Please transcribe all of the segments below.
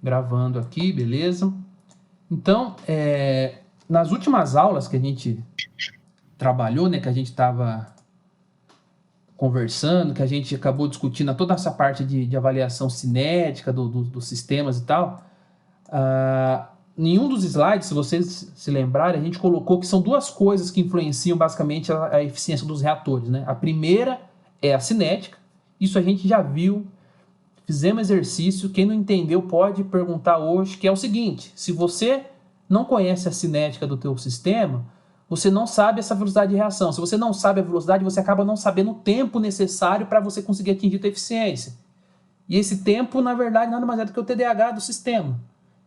Gravando aqui, beleza? Então, nas últimas aulas que a gente trabalhou, né, que a gente estava conversando, que a gente acabou discutindo toda essa parte de avaliação cinética dos sistemas e tal, nenhum dos slides, se vocês se lembrarem, a gente colocou que são duas coisas que influenciam basicamente a eficiência dos reatores, né? A primeira é a cinética, isso a gente já viu. Fizemos exercício, quem não entendeu pode perguntar hoje, que é o seguinte: se você não conhece a cinética do teu sistema, você não sabe essa velocidade de reação. Se você não sabe a velocidade, você acaba não sabendo o tempo necessário para você conseguir atingir a tua eficiência. E esse tempo, na verdade, nada mais é do que o TDAH do sistema.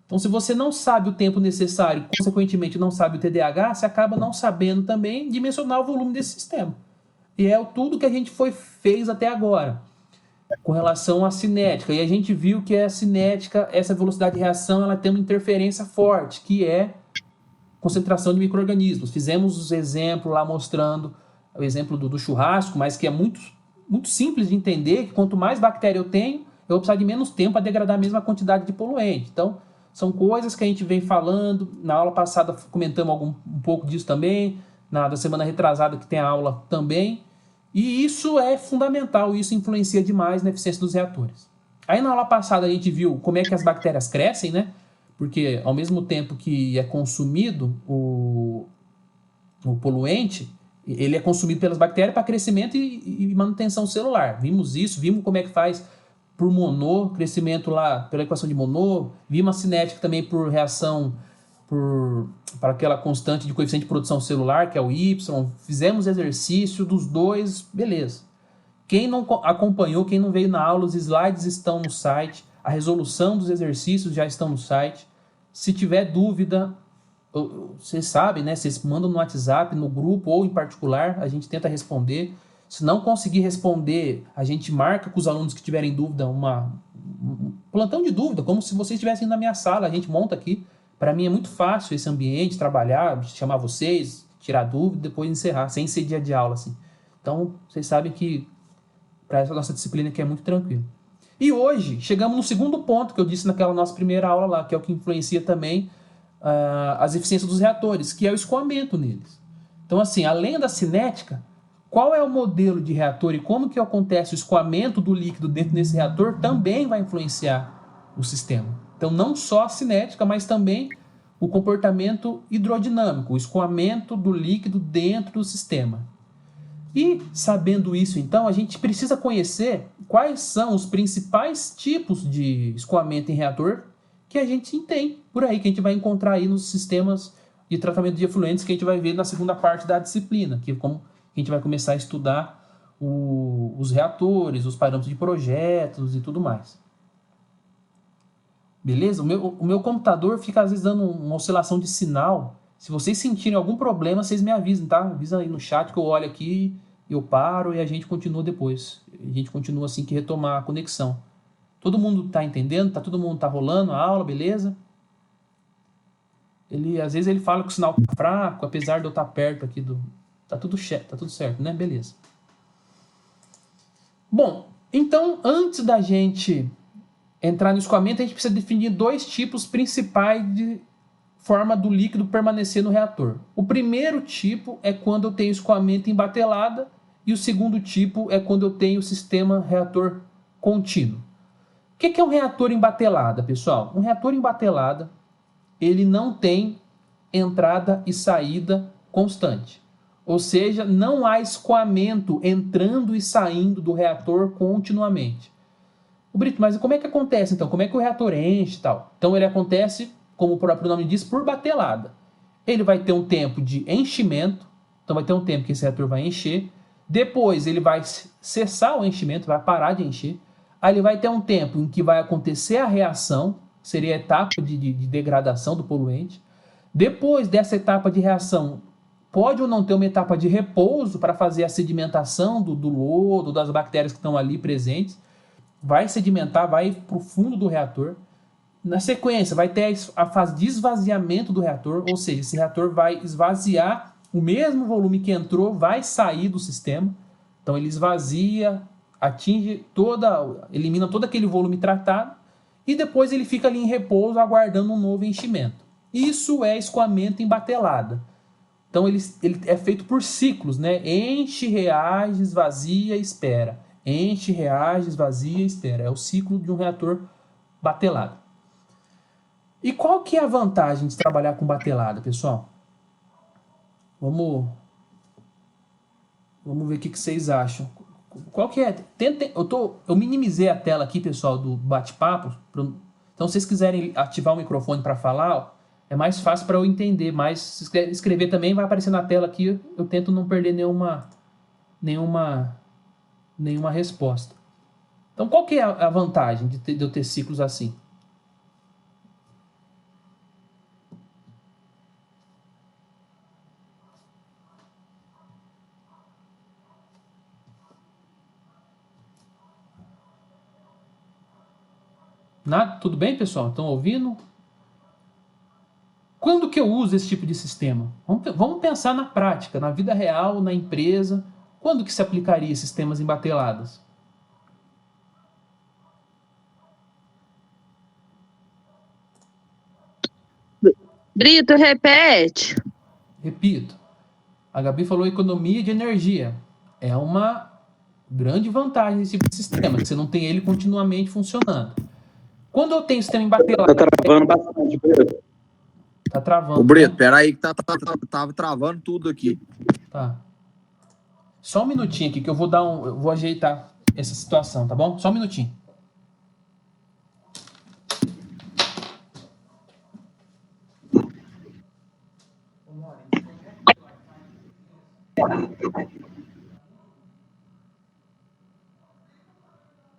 Então, se você não sabe o tempo necessário, consequentemente não sabe o TDAH, você acaba não sabendo também dimensionar o volume desse sistema. E é tudo que a gente fez até agora com relação à cinética. E a gente viu que a cinética, essa velocidade de reação, ela tem uma interferência forte, que é concentração de micro-organismos. Fizemos os exemplos lá mostrando o exemplo do churrasco, mas que é muito, muito simples de entender, que quanto mais bactéria eu tenho, eu vou precisar de menos tempo para degradar a mesma quantidade de poluente. Então, são coisas que a gente vem falando. Na aula passada comentamos um pouco disso também, da semana retrasada que tem a aula também. E isso é fundamental, isso influencia demais na eficiência dos reatores. Aí na aula passada a gente viu como é que as bactérias crescem, né? Porque ao mesmo tempo que é consumido o poluente, ele é consumido pelas bactérias para crescimento e manutenção celular. Vimos isso, vimos como é que faz por Monod, crescimento lá pela equação de Monod, vimos a cinética também por reação para aquela constante de coeficiente de produção celular, que é o Y, fizemos exercício dos dois, beleza. Quem não acompanhou, quem não veio na aula, os slides estão no site, a resolução dos exercícios já estão no site. Se tiver dúvida, vocês sabem, né? Vocês mandam no WhatsApp, no grupo ou em particular, a gente tenta responder. Se não conseguir responder, a gente marca com os alunos que tiverem dúvida um plantão de dúvida, como se vocês estivessem na minha sala, a gente monta aqui. Para mim é muito fácil esse ambiente, trabalhar, chamar vocês, tirar dúvida, depois encerrar, sem ser dia de aula, assim. Então, vocês sabem que para essa nossa disciplina aqui é muito tranquilo. E hoje, chegamos no segundo ponto que eu disse naquela nossa primeira aula lá, que é o que influencia também as eficiências dos reatores, que é o escoamento neles. Então, assim, além da cinética, qual é o modelo de reator e como que acontece o escoamento do líquido dentro desse reator também vai influenciar o sistema. Então, não só a cinética, mas também o comportamento hidrodinâmico, o escoamento do líquido dentro do sistema. E sabendo isso, então, a gente precisa conhecer quais são os principais tipos de escoamento em reator que a gente tem por aí, que a gente vai encontrar aí nos sistemas de tratamento de efluentes que a gente vai ver na segunda parte da disciplina, que é como a gente vai começar a estudar os reatores, os parâmetros de projetos e tudo mais. Beleza? O meu computador fica às vezes dando uma oscilação de sinal. Se vocês sentirem algum problema, vocês me avisem, tá? Avisa aí no chat que eu olho aqui, eu paro e a gente continua depois. A gente continua assim que retomar a conexão. Todo mundo tá entendendo? Todo mundo tá rolando a aula, beleza? Às vezes ele fala que o sinal tá fraco, apesar de eu estar perto aqui do... Tá tudo certo, né? Beleza. Bom, então antes da gente entrar no escoamento, a gente precisa definir dois tipos principais de forma do líquido permanecer no reator. O primeiro tipo é quando eu tenho escoamento em batelada e o segundo tipo é quando eu tenho o sistema reator contínuo. O que é um reator em batelada, pessoal? Um reator em batelada, ele não tem entrada e saída constante. Ou seja, não há escoamento entrando e saindo do reator continuamente. O Brito, mas como é que acontece então? Como é que o reator enche e tal? Então ele acontece, como o próprio nome diz, por batelada. Ele vai ter um tempo de enchimento, então vai ter um tempo que esse reator vai encher, depois ele vai cessar o enchimento, vai parar de encher, aí ele vai ter um tempo em que vai acontecer a reação, seria a etapa de degradação do poluente, depois dessa etapa de reação, pode ou não ter uma etapa de repouso para fazer a sedimentação do lodo, das bactérias que estão ali presentes, vai sedimentar, vai para o fundo do reator. Na sequência, vai ter a fase de esvaziamento do reator, ou seja, esse reator vai esvaziar o mesmo volume que entrou, vai sair do sistema. Então ele esvazia, elimina todo aquele volume tratado e depois ele fica ali em repouso aguardando um novo enchimento. Isso é escoamento em batelada. Então ele é feito por ciclos, né? Enche, reage, esvazia, espera. Enche, reage, esvazia, espera. É o ciclo de um reator batelada. E qual que é a vantagem de trabalhar com batelada, pessoal? Vamos ver o que vocês acham. Qual que é? Eu minimizei a tela aqui, pessoal, do bate-papo. Então, se vocês quiserem ativar o microfone para falar, é mais fácil para eu entender. Mas se escrever também, vai aparecer na tela aqui. Eu tento não perder nenhuma resposta. Então, qual que é a vantagem de eu ter ciclos assim? Nada? Tudo bem, pessoal? Estão ouvindo? Quando que eu uso esse tipo de sistema? Vamos pensar na prática, na vida real, na empresa. Quando que se aplicaria sistemas em bateladas? Brito, repete. Repito, a Gabi falou economia de energia. É uma grande vantagem desse tipo de sistema, que você não tem ele continuamente funcionando. Quando eu tenho sistema em batelada... Tá travando bastante, Brito. Tá travando. Ô, Brito, né? peraí que tava travando tudo aqui. Tá. Só um minutinho aqui que eu vou ajeitar essa situação, tá bom? Só um minutinho.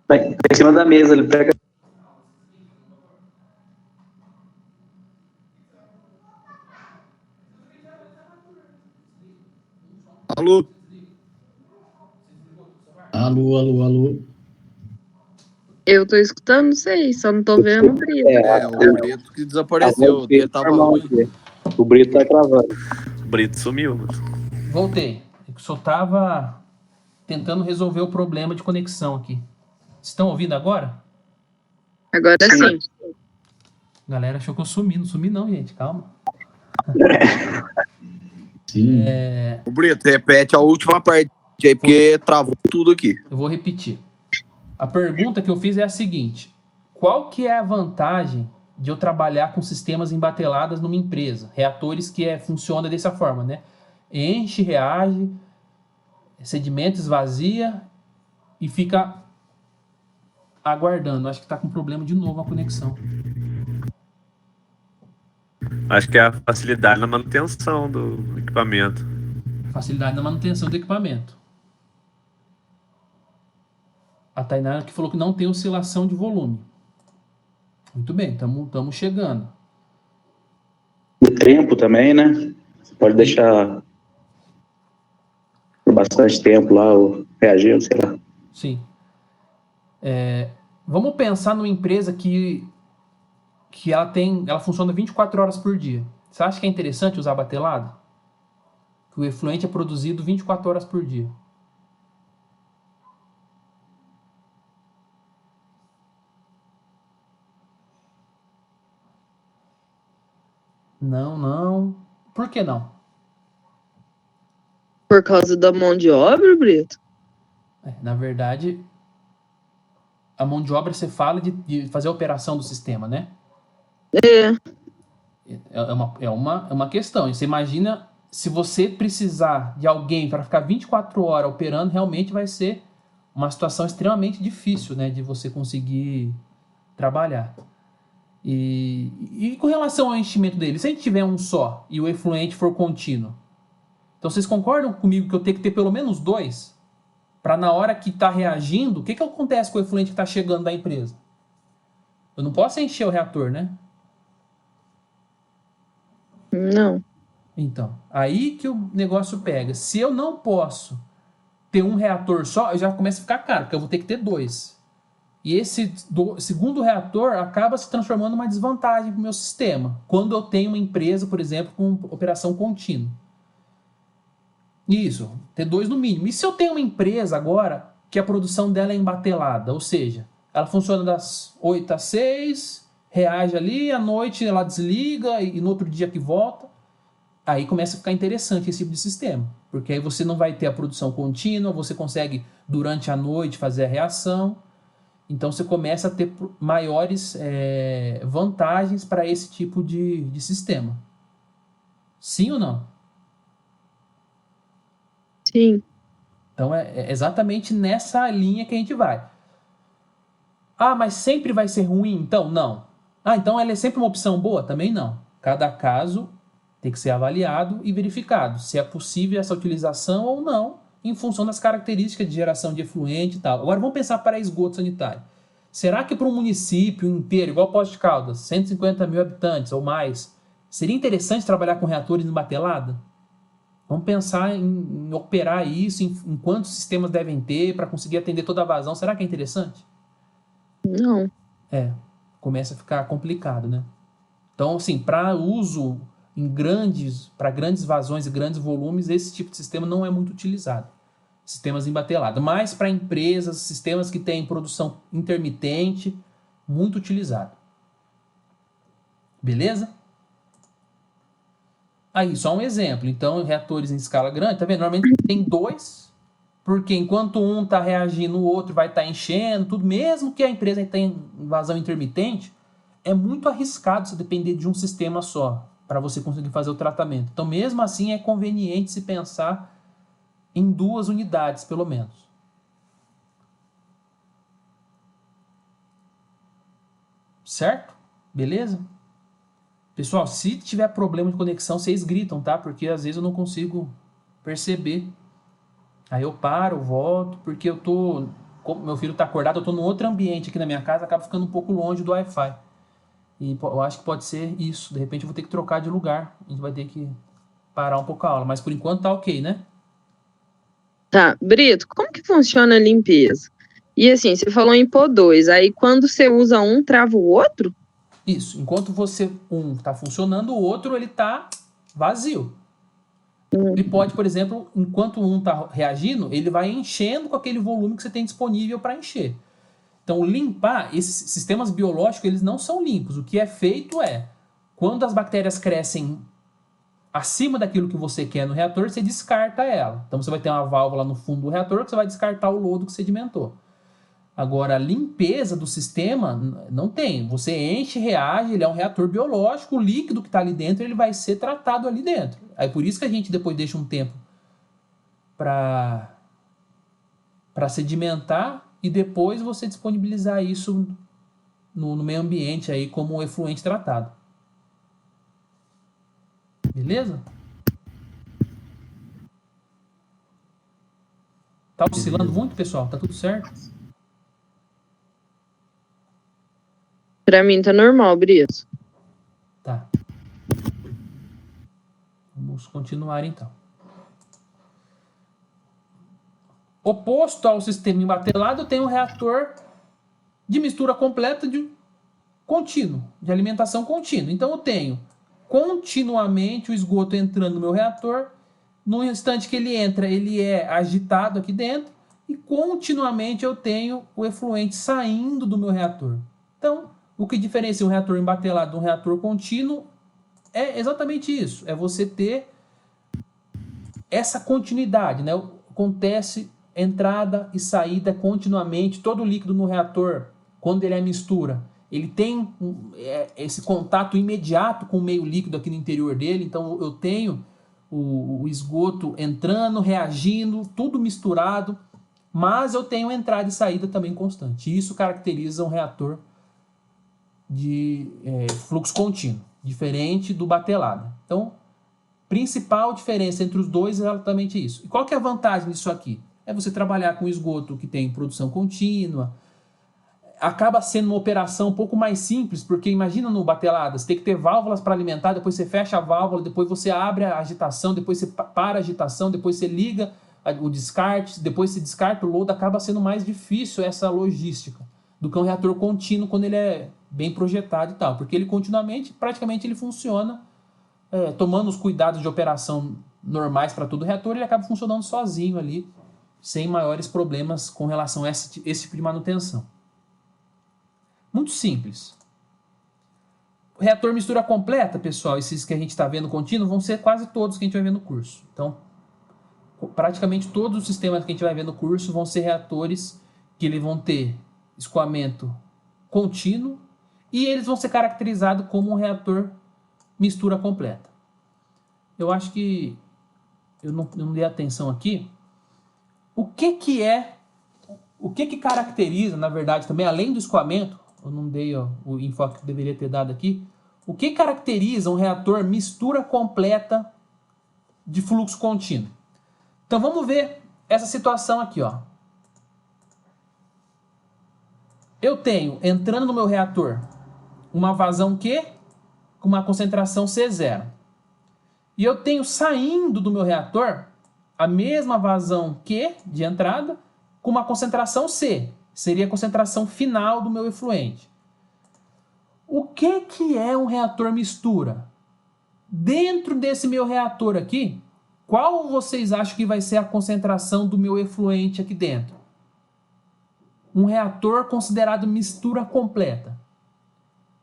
Tá em cima da mesa, ele pega. Alô? Alô. Eu tô escutando, não sei, só não tô vendo o Brito. O Brito que desapareceu. Ele tava ruim. O Brito tá travando. O Brito sumiu. Voltei. Eu só tava tentando resolver o problema de conexão aqui. Estão ouvindo agora? Agora sim. A galera achou que eu sumi. Não sumi não, gente. Calma. Sim. Ô, Brito, repete a última parte aí, porque travou tudo aqui. Eu vou repetir. A pergunta que eu fiz é a seguinte. Qual que é a vantagem de eu trabalhar com sistemas em bateladas numa empresa? Reatores que funciona dessa forma, né? Enche, reage, sedimento esvazia e fica aguardando. Acho que está com problema de novo a conexão. Acho que é a facilidade na manutenção do equipamento. Facilidade na manutenção do equipamento. A Tainara que falou que não tem oscilação de volume. Muito bem, estamos chegando. O tempo também, né? Você pode deixar por bastante tempo lá, ou reagir, sei lá. Sim. Vamos pensar numa empresa que ela funciona 24 horas por dia. Você acha que é interessante usar batelada? Que o efluente é produzido 24 horas por dia. Não. Por que não? Por causa da mão de obra, Brito? Na verdade, a mão de obra você fala de fazer a operação do sistema, né? É uma questão. E você imagina se você precisar de alguém para ficar 24 horas operando, realmente vai ser uma situação extremamente difícil, né, de você conseguir trabalhar. E com relação ao enchimento dele, se a gente tiver um só e o efluente for contínuo, então vocês concordam comigo que eu tenho que ter pelo menos dois? Para na hora que está reagindo, o que acontece com o efluente que está chegando da empresa? Eu não posso encher o reator, né? Não. Então, aí que o negócio pega. Se eu não posso ter um reator só, eu já começo a ficar caro, porque eu vou ter que ter dois. E esse segundo reator acaba se transformando numa desvantagem para o meu sistema, quando eu tenho uma empresa, por exemplo, com operação contínua. Isso, ter dois no mínimo. E se eu tenho uma empresa agora que a produção dela é embatelada, ou seja, ela funciona das 8 às 6, reage ali, à noite ela desliga e no outro dia que volta. Aí começa a ficar interessante esse tipo de sistema, porque aí você não vai ter a produção contínua, você consegue durante a noite fazer a reação, então você começa a ter maiores vantagens para esse tipo de sistema. Sim ou não? Sim. Então é exatamente nessa linha que a gente vai. Ah, mas sempre vai ser ruim? Então, não. Ah, então ela é sempre uma opção boa? Também não. Cada caso tem que ser avaliado e verificado se é possível essa utilização ou não, em função das características de geração de efluente e tal. Agora vamos pensar para esgoto sanitário. Será que para um município inteiro, igual Poços de Caldas, 150 mil habitantes ou mais, seria interessante trabalhar com reatores em batelada? Vamos pensar em operar isso, em quantos sistemas devem ter para conseguir atender toda a vazão. Será que é interessante? Não. Começa a ficar complicado, né? Então, assim, para uso para grandes vazões e grandes volumes, esse tipo de sistema não é muito utilizado. Sistemas em batelada. Mas para empresas, sistemas que têm produção intermitente, muito utilizado. Beleza? Aí, só um exemplo. Então, reatores em escala grande, tá vendo? Normalmente tem 2, porque enquanto um está reagindo, o outro vai estar enchendo, tudo. Mesmo que a empresa tenha vazão intermitente, é muito arriscado você depender de um sistema só para você conseguir fazer o tratamento. Então, mesmo assim, é conveniente se pensar em 2 unidades, pelo menos. Certo? Beleza? Pessoal, se tiver problema de conexão, vocês gritam, tá? Porque às vezes eu não consigo perceber. Aí eu paro, volto, porque eu tô... Como meu filho tá acordado, eu tô num outro ambiente aqui na minha casa, acaba ficando um pouco longe do Wi-Fi. E eu acho que pode ser isso. De repente eu vou ter que trocar de lugar. A gente vai ter que parar um pouco a aula. Mas por enquanto tá ok, né? Tá, Brito, como que funciona a limpeza? E assim, você falou em pôr 2, aí quando você usa um, trava o outro? Isso. Enquanto um tá funcionando, o outro ele tá vazio. Ele pode, por exemplo, enquanto um tá reagindo, ele vai enchendo com aquele volume que você tem disponível para encher. Então, limpar, esses sistemas biológicos, eles não são limpos. O que é feito é, quando as bactérias crescem acima daquilo que você quer no reator, você descarta ela. Então, você vai ter uma válvula no fundo do reator que você vai descartar o lodo que sedimentou. Agora, a limpeza do sistema não tem. Você enche, reage, ele é um reator biológico, o líquido que está ali dentro ele vai ser tratado ali dentro. Aí por isso que a gente depois deixa um tempo para sedimentar e depois você disponibilizar isso no meio ambiente aí como efluente tratado. Beleza? Tá oscilando muito, pessoal? Tá tudo certo? Pra mim tá normal, Brito. Tá. Vamos continuar então. Oposto ao sistema embatelado, eu tenho um reator de mistura completa de contínuo, de alimentação contínua. Então eu tenho continuamente o esgoto entrando no meu reator. No instante que ele entra, ele é agitado aqui dentro e continuamente eu tenho o efluente saindo do meu reator. Então, o que diferencia um reator embatelado de um reator contínuo é exatamente isso. É você ter essa continuidade, né? Acontece entrada e saída continuamente. Todo o líquido no reator, quando ele é mistura, ele tem esse contato imediato com o meio líquido aqui no interior dele. Então eu tenho o esgoto entrando, reagindo, tudo misturado, mas eu tenho entrada e saída também constante. Isso caracteriza um reator de fluxo contínuo, diferente do batelado. Então, principal diferença entre os dois é exatamente isso. E qual que é a vantagem disso aqui? É você trabalhar com esgoto que tem produção contínua. Acaba sendo uma operação um pouco mais simples, porque imagina no batelada, você tem que ter válvulas para alimentar, depois você fecha a válvula, depois você abre a agitação, depois você para a agitação, depois você liga o descarte, depois você descarta o lodo. Acaba sendo mais difícil essa logística do que um reator contínuo quando ele é bem projetado e tal, porque ele continuamente, praticamente ele funciona tomando os cuidados de operação normais para todo o reator, ele acaba funcionando sozinho ali, sem maiores problemas com relação a esse tipo de manutenção. Muito simples. O reator mistura completa, pessoal, esses que a gente está vendo contínuo, vão ser quase todos que a gente vai ver no curso. Então, praticamente todos os sistemas que a gente vai ver no curso vão ser reatores que eles vão ter escoamento contínuo e eles vão ser caracterizados como um reator mistura completa. Eu acho que eu não dei atenção aqui. O que caracteriza, na verdade, também, além do escoamento, eu não dei o enfoque que deveria ter dado aqui, o que caracteriza um reator mistura completa de fluxo contínuo? Então vamos ver essa situação aqui, ó. Eu tenho, entrando no meu reator, uma vazão Q com uma concentração C0. E eu tenho saindo do meu reator a mesma vazão Q de entrada com uma concentração C. Seria a concentração final do meu efluente. O que é um reator mistura? Dentro desse meu reator aqui, qual vocês acham que vai ser a concentração do meu efluente aqui dentro? Um reator considerado mistura completa.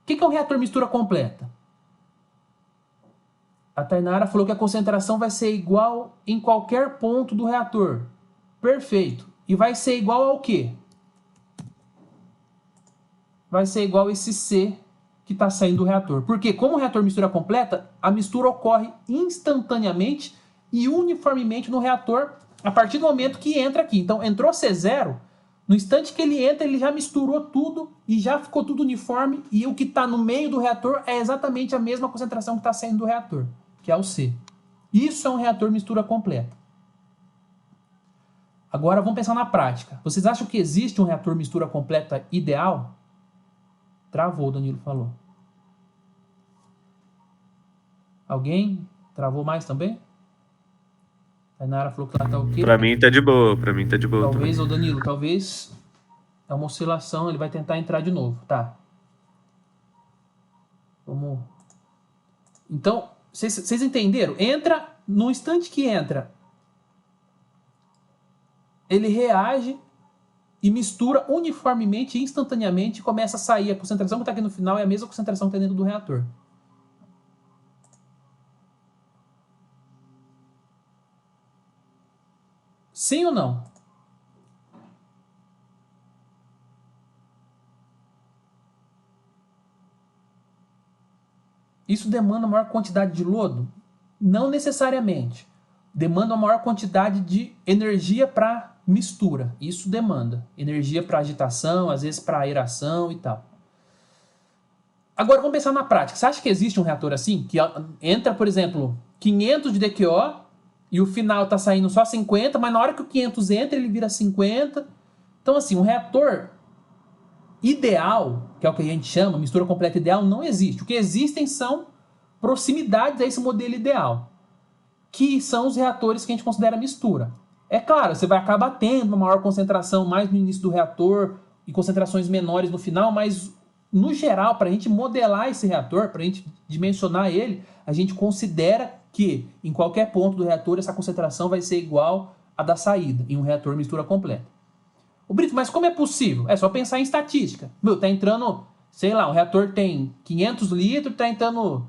O que é um reator mistura completa? A Tainara falou que a concentração vai ser igual em qualquer ponto do reator. Perfeito. E vai ser igual ao quê? Vai ser igual a esse C que está saindo do reator. Porque como o reator mistura completa, a mistura ocorre instantaneamente e uniformemente no reator a partir do momento que entra aqui. Então entrou C0, no instante que ele entra, ele já misturou tudo e já ficou tudo uniforme e o que está no meio do reator é exatamente a mesma concentração que está saindo do reator, que é o C. Isso é um reator mistura completa. Agora vamos pensar na prática. Vocês acham que existe um reator mistura completa ideal? Travou, o Danilo falou. Alguém? Travou mais também? A Nara falou que ela tá o quê? Pra mim tá de boa, Talvez, também. ô Danilo, talvez é uma oscilação, ele vai tentar entrar de novo, tá? Vamos... Então, vocês entenderam? Entra, no instante que entra, ele reage e mistura uniformemente, instantaneamente, e começa a sair. A concentração que está aqui no final é a mesma concentração que está dentro do reator. Sim ou não? Isso demanda maior quantidade de lodo? Não necessariamente. Demanda uma maior quantidade de energia para mistura. Isso demanda energia para agitação, às vezes para aeração e tal. Agora vamos pensar na prática. Você acha que existe um reator assim? Que entra, por exemplo, 500 de DQO e o final está saindo só 50, mas na hora que o 500 entra, ele vira 50. Então, assim, um reator ideal, que é o que a gente chama, mistura completa ideal, não existe. O que existem são proximidades a esse modelo ideal, que são os reatores que a gente considera mistura. É claro, você vai acabar tendo uma maior concentração mais no início do reator e concentrações menores no final, mas no geral, para a gente modelar esse reator, para a gente dimensionar ele, a gente considera que em qualquer ponto do reator essa concentração vai ser igual à da saída, em um reator mistura completa. Ô Brito, mas como é possível? É só pensar em estatística. Meu, tá entrando, sei lá, um reator tem 500 litros, tá entrando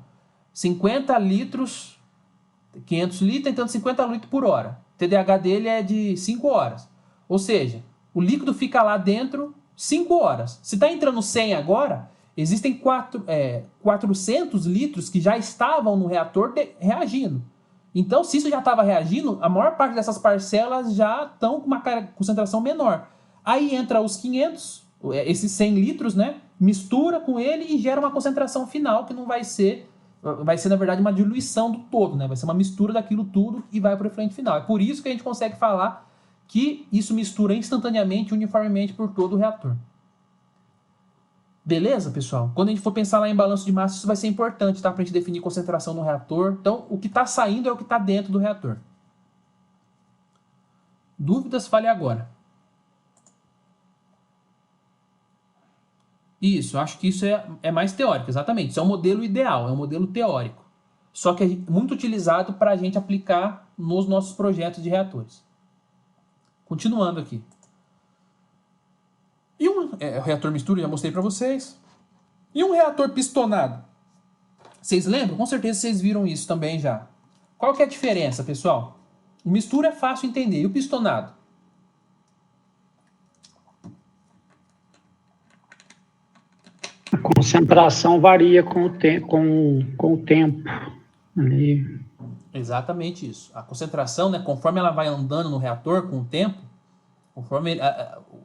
50 litros, 500 litros, tá entrando 50 litros por hora. O TDH dele é de 5 horas. Ou seja, o líquido fica lá dentro 5 horas. Se tá entrando 100 agora, existem 400 litros que já estavam no reator reagindo. Então, se isso já estava reagindo, a maior parte dessas parcelas já estão com uma concentração menor. Aí entra os 500, esses 100 litros, né? Mistura com ele e gera uma concentração final que não vai ser, na verdade, uma diluição do todo, né? Vai ser uma mistura daquilo tudo e vai para o efluente final. É por isso que a gente consegue falar que isso mistura instantaneamente, uniformemente por todo o reator. Beleza, pessoal? Quando a gente for pensar lá em balanço de massa, isso vai ser importante, tá? Para a gente definir concentração no reator. Então, o que está saindo é o que está dentro do reator. Dúvidas? Fale agora. Isso, acho que isso é mais teórico, exatamente. Isso é um modelo ideal, é um modelo teórico. Só que é muito utilizado para a gente aplicar nos nossos projetos de reatores. Continuando aqui. E o reator mistura, já mostrei para vocês. E um reator pistonado? Vocês lembram? Com certeza vocês viram isso também já. Qual que é a diferença, pessoal? O mistura é fácil entender. E o pistonado? A concentração varia com o tempo. Ali. Exatamente isso. A concentração, né, conforme ela vai andando no reator com o tempo, conforme ele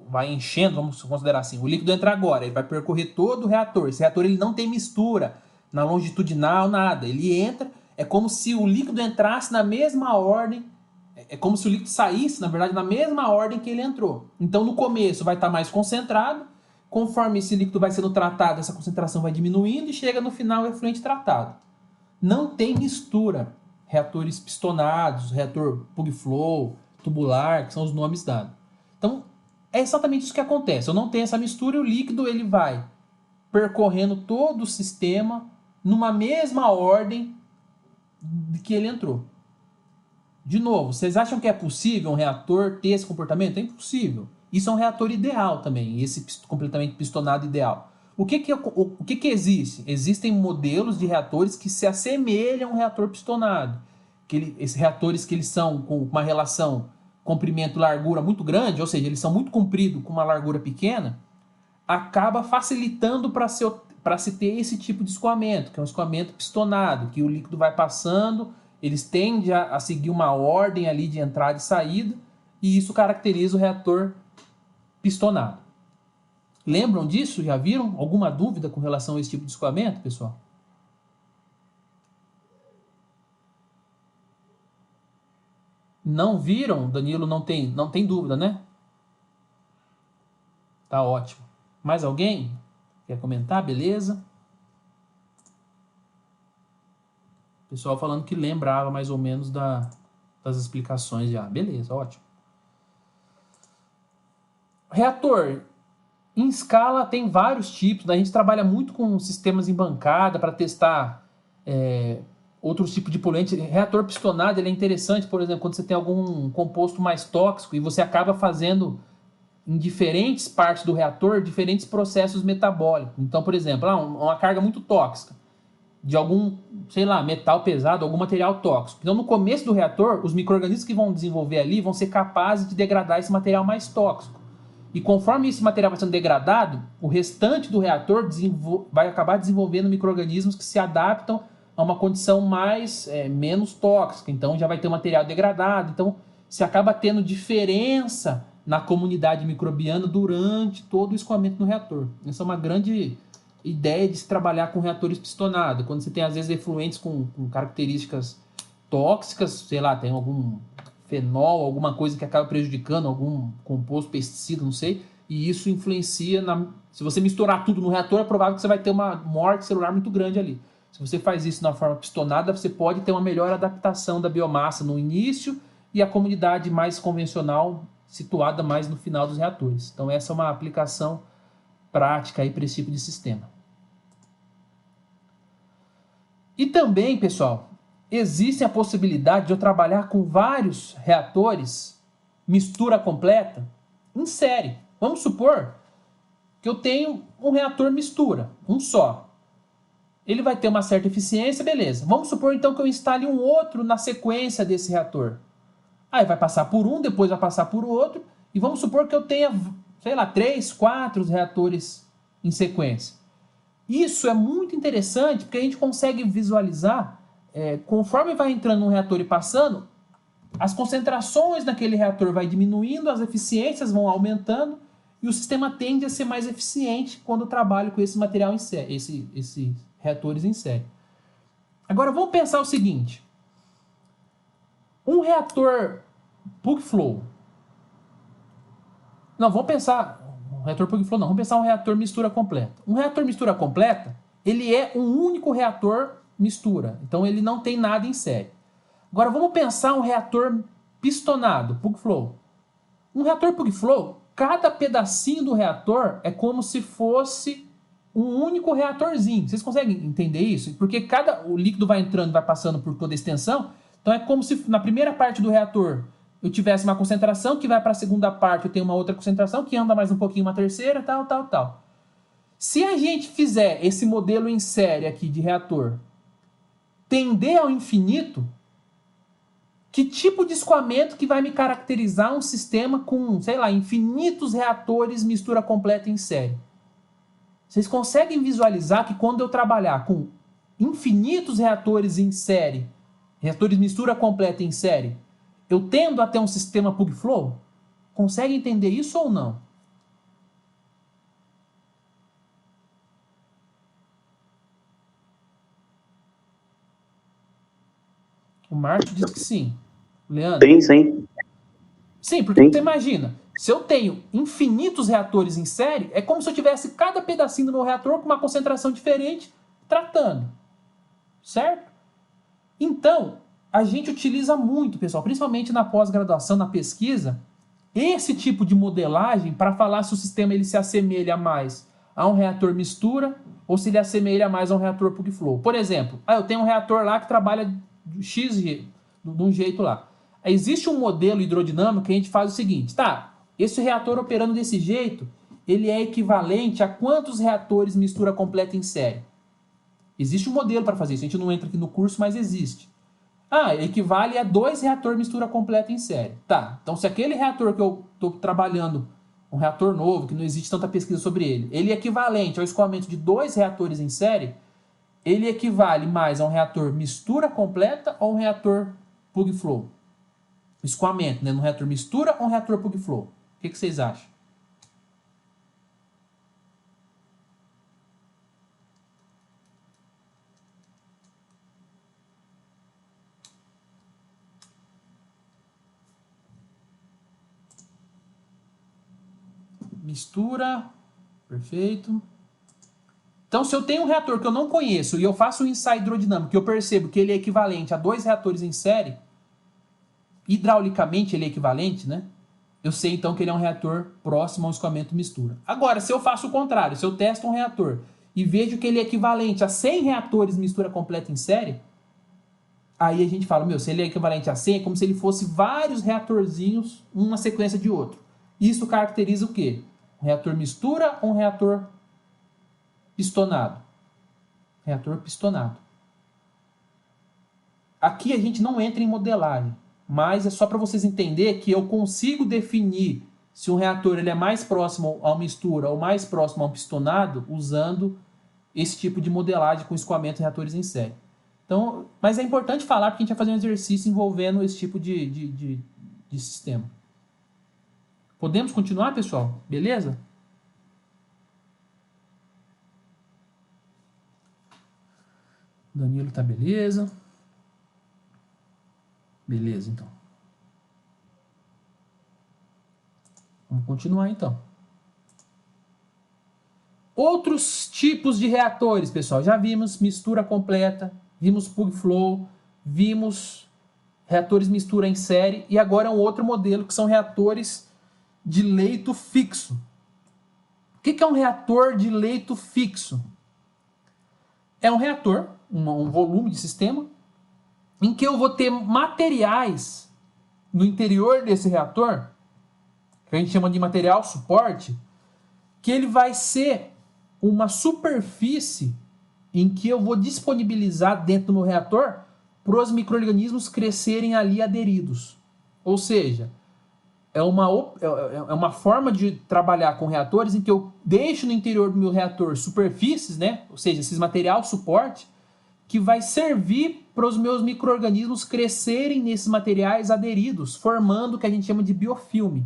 vai enchendo, vamos considerar assim, o líquido entra agora, ele vai percorrer todo o reator. Esse reator ele não tem mistura na longitudinal, nada. Ele entra, é como se o líquido entrasse na mesma ordem, é como se o líquido saísse, na verdade, na mesma ordem que ele entrou. Então, no começo vai estar mais concentrado, conforme esse líquido vai sendo tratado, essa concentração vai diminuindo e chega no final o efluente tratado. Não tem mistura. Reatores pistonados, reator plug flow, tubular, que são os nomes dados. Então, é exatamente isso que acontece. Eu não tenho essa mistura e o líquido ele vai percorrendo todo o sistema numa mesma ordem de que ele entrou. De novo, vocês acham que é possível um reator ter esse comportamento? É impossível. Isso é um reator ideal também, esse completamente pistonado ideal. O que existe? Existem modelos de reatores que se assemelham a um reator pistonado. Esses reatores que eles são com uma relação comprimento-largura muito grande, ou seja, eles são muito compridos com uma largura pequena, acaba facilitando para se ter esse tipo de escoamento, que é um escoamento pistonado, que o líquido vai passando, eles tendem a seguir uma ordem ali de entrada e saída, e isso caracteriza o reator pistonado. Lembram disso? Já viram? Alguma dúvida com relação a esse tipo de escoamento, pessoal? Não viram? Danilo não tem dúvida, né? Tá ótimo. Mais alguém quer comentar? Beleza? Pessoal falando que lembrava mais ou menos das explicações já. Beleza, ótimo. Reator em escala tem vários tipos. A gente trabalha muito com sistemas em bancada para testar outros tipos de poluente. Reator pistonado ele é interessante, por exemplo, quando você tem algum composto mais tóxico e você acaba fazendo em diferentes partes do reator diferentes processos metabólicos. Então, por exemplo, uma carga muito tóxica de algum, sei lá, metal pesado, algum material tóxico. Então, no começo do reator, os micro-organismos que vão desenvolver ali vão ser capazes de degradar esse material mais tóxico. E conforme esse material vai sendo degradado, o restante do reator vai acabar desenvolvendo micro-organismos que se adaptam a uma condição menos tóxica. Então já vai ter um material degradado. Então se acaba tendo diferença na comunidade microbiana durante todo o escoamento no reator. Essa é uma grande ideia de se trabalhar com reatores pistonados. Quando você tem às vezes efluentes com características tóxicas, sei lá, tem algum fenol, alguma coisa que acaba prejudicando, algum composto, pesticida, não sei, e isso influencia se você misturar tudo no reator, é provável que você vai ter uma morte celular muito grande ali. Se você faz isso na forma pistonada, você pode ter uma melhor adaptação da biomassa no início e a comunidade mais convencional situada mais no final dos reatores. Então essa é uma aplicação prática aí para esse tipo de sistema. E também, pessoal, existe a possibilidade de eu trabalhar com vários reatores, mistura completa, em série. Vamos supor que eu tenho um reator mistura, um só. Ele vai ter uma certa eficiência, beleza. Vamos supor então que eu instale um outro na sequência desse reator. Aí vai passar por um, depois vai passar por outro, e vamos supor que eu tenha, sei lá, 3, 4 reatores em sequência. Isso é muito interessante porque a gente consegue visualizar conforme vai entrando um reator e passando, as concentrações naquele reator vai diminuindo, as eficiências vão aumentando e o sistema tende a ser mais eficiente quando eu trabalho com esse material em série, esses reatores em série. Agora vamos pensar o seguinte: um reator plug flow. Não, vamos pensar um reator plug flow, não, vamos pensar um reator mistura completa. Um reator mistura completa, ele é um único reator mistura. Então ele não tem nada em série. Agora vamos pensar um reator pistonado, plug flow. Um reator plug flow, cada pedacinho do reator é como se fosse um único reatorzinho. Vocês conseguem entender isso? Porque o líquido vai entrando, vai passando por toda a extensão. Então é como se na primeira parte do reator eu tivesse uma concentração que vai para a segunda parte, eu tenho uma outra concentração que anda mais um pouquinho, uma terceira, tal. Se a gente fizer esse modelo em série aqui de reator tender ao infinito, que tipo de escoamento que vai me caracterizar um sistema com, sei lá, infinitos reatores mistura completa em série? Vocês conseguem visualizar que quando eu trabalhar com infinitos reatores em série, reatores mistura completa em série, eu tendo a ter um sistema plug flow? Consegue entender isso ou não? O Márcio diz que sim. Leandro? Sim. Sim, porque você imagina, se eu tenho infinitos reatores em série, é como se eu tivesse cada pedacinho do meu reator com uma concentração diferente tratando. Certo? Então, a gente utiliza muito, pessoal, principalmente na pós-graduação, na pesquisa, esse tipo de modelagem para falar se o sistema ele se assemelha mais a um reator mistura ou se ele assemelha mais a um reator plug flow. Por exemplo, eu tenho um reator lá que trabalha X de um jeito lá. Existe um modelo hidrodinâmico que a gente faz o seguinte, esse reator operando desse jeito, ele é equivalente a quantos reatores mistura completa em série? Existe um modelo para fazer isso, a gente não entra aqui no curso, mas existe. Equivale a 2 reatores mistura completa em série. Então se aquele reator que eu estou trabalhando, um reator novo, que não existe tanta pesquisa sobre ele é equivalente ao escoamento de 2 reatores em série, ele equivale mais a um reator mistura completa ou um reator plug flow? Escoamento, né? No reator mistura ou um reator plug flow? O que vocês acham? Mistura, perfeito. Então, se eu tenho um reator que eu não conheço e eu faço um ensaio hidrodinâmico e eu percebo que ele é equivalente a 2 reatores em série, hidraulicamente ele é equivalente, né? Eu sei então que ele é um reator próximo ao escoamento mistura. Agora, se eu faço o contrário, se eu testo um reator e vejo que ele é equivalente a 100 reatores mistura completa em série, aí a gente fala, se ele é equivalente a 100, é como se ele fosse vários reatorzinhos, uma sequência de outro. Isso caracteriza o quê? Um reator mistura ou um reator pistonado? Reator pistonado. Aqui a gente não entra em modelagem, mas é só para vocês entenderem que eu consigo definir se um reator ele é mais próximo a uma mistura ou mais próximo a um pistonado usando esse tipo de modelagem com escoamento de reatores em série. Então, mas é importante falar porque a gente vai fazer um exercício envolvendo esse tipo de sistema. Podemos continuar, pessoal? Beleza? Danilo tá beleza. Beleza, então. Vamos continuar, então. Outros tipos de reatores, pessoal. Já vimos mistura completa, vimos plug flow, vimos reatores mistura em série e agora é um outro modelo que são reatores de leito fixo. O que é um reator de leito fixo? É um reator, um volume de sistema, em que eu vou ter materiais no interior desse reator, que a gente chama de material suporte, que ele vai ser uma superfície em que eu vou disponibilizar dentro do meu reator para os micro-organismos crescerem ali aderidos. Ou seja, é uma forma de trabalhar com reatores em que eu deixo no interior do meu reator superfícies, né? Ou seja, esses material suporte, que vai servir para os meus micro-organismos crescerem nesses materiais aderidos, formando o que a gente chama de biofilme.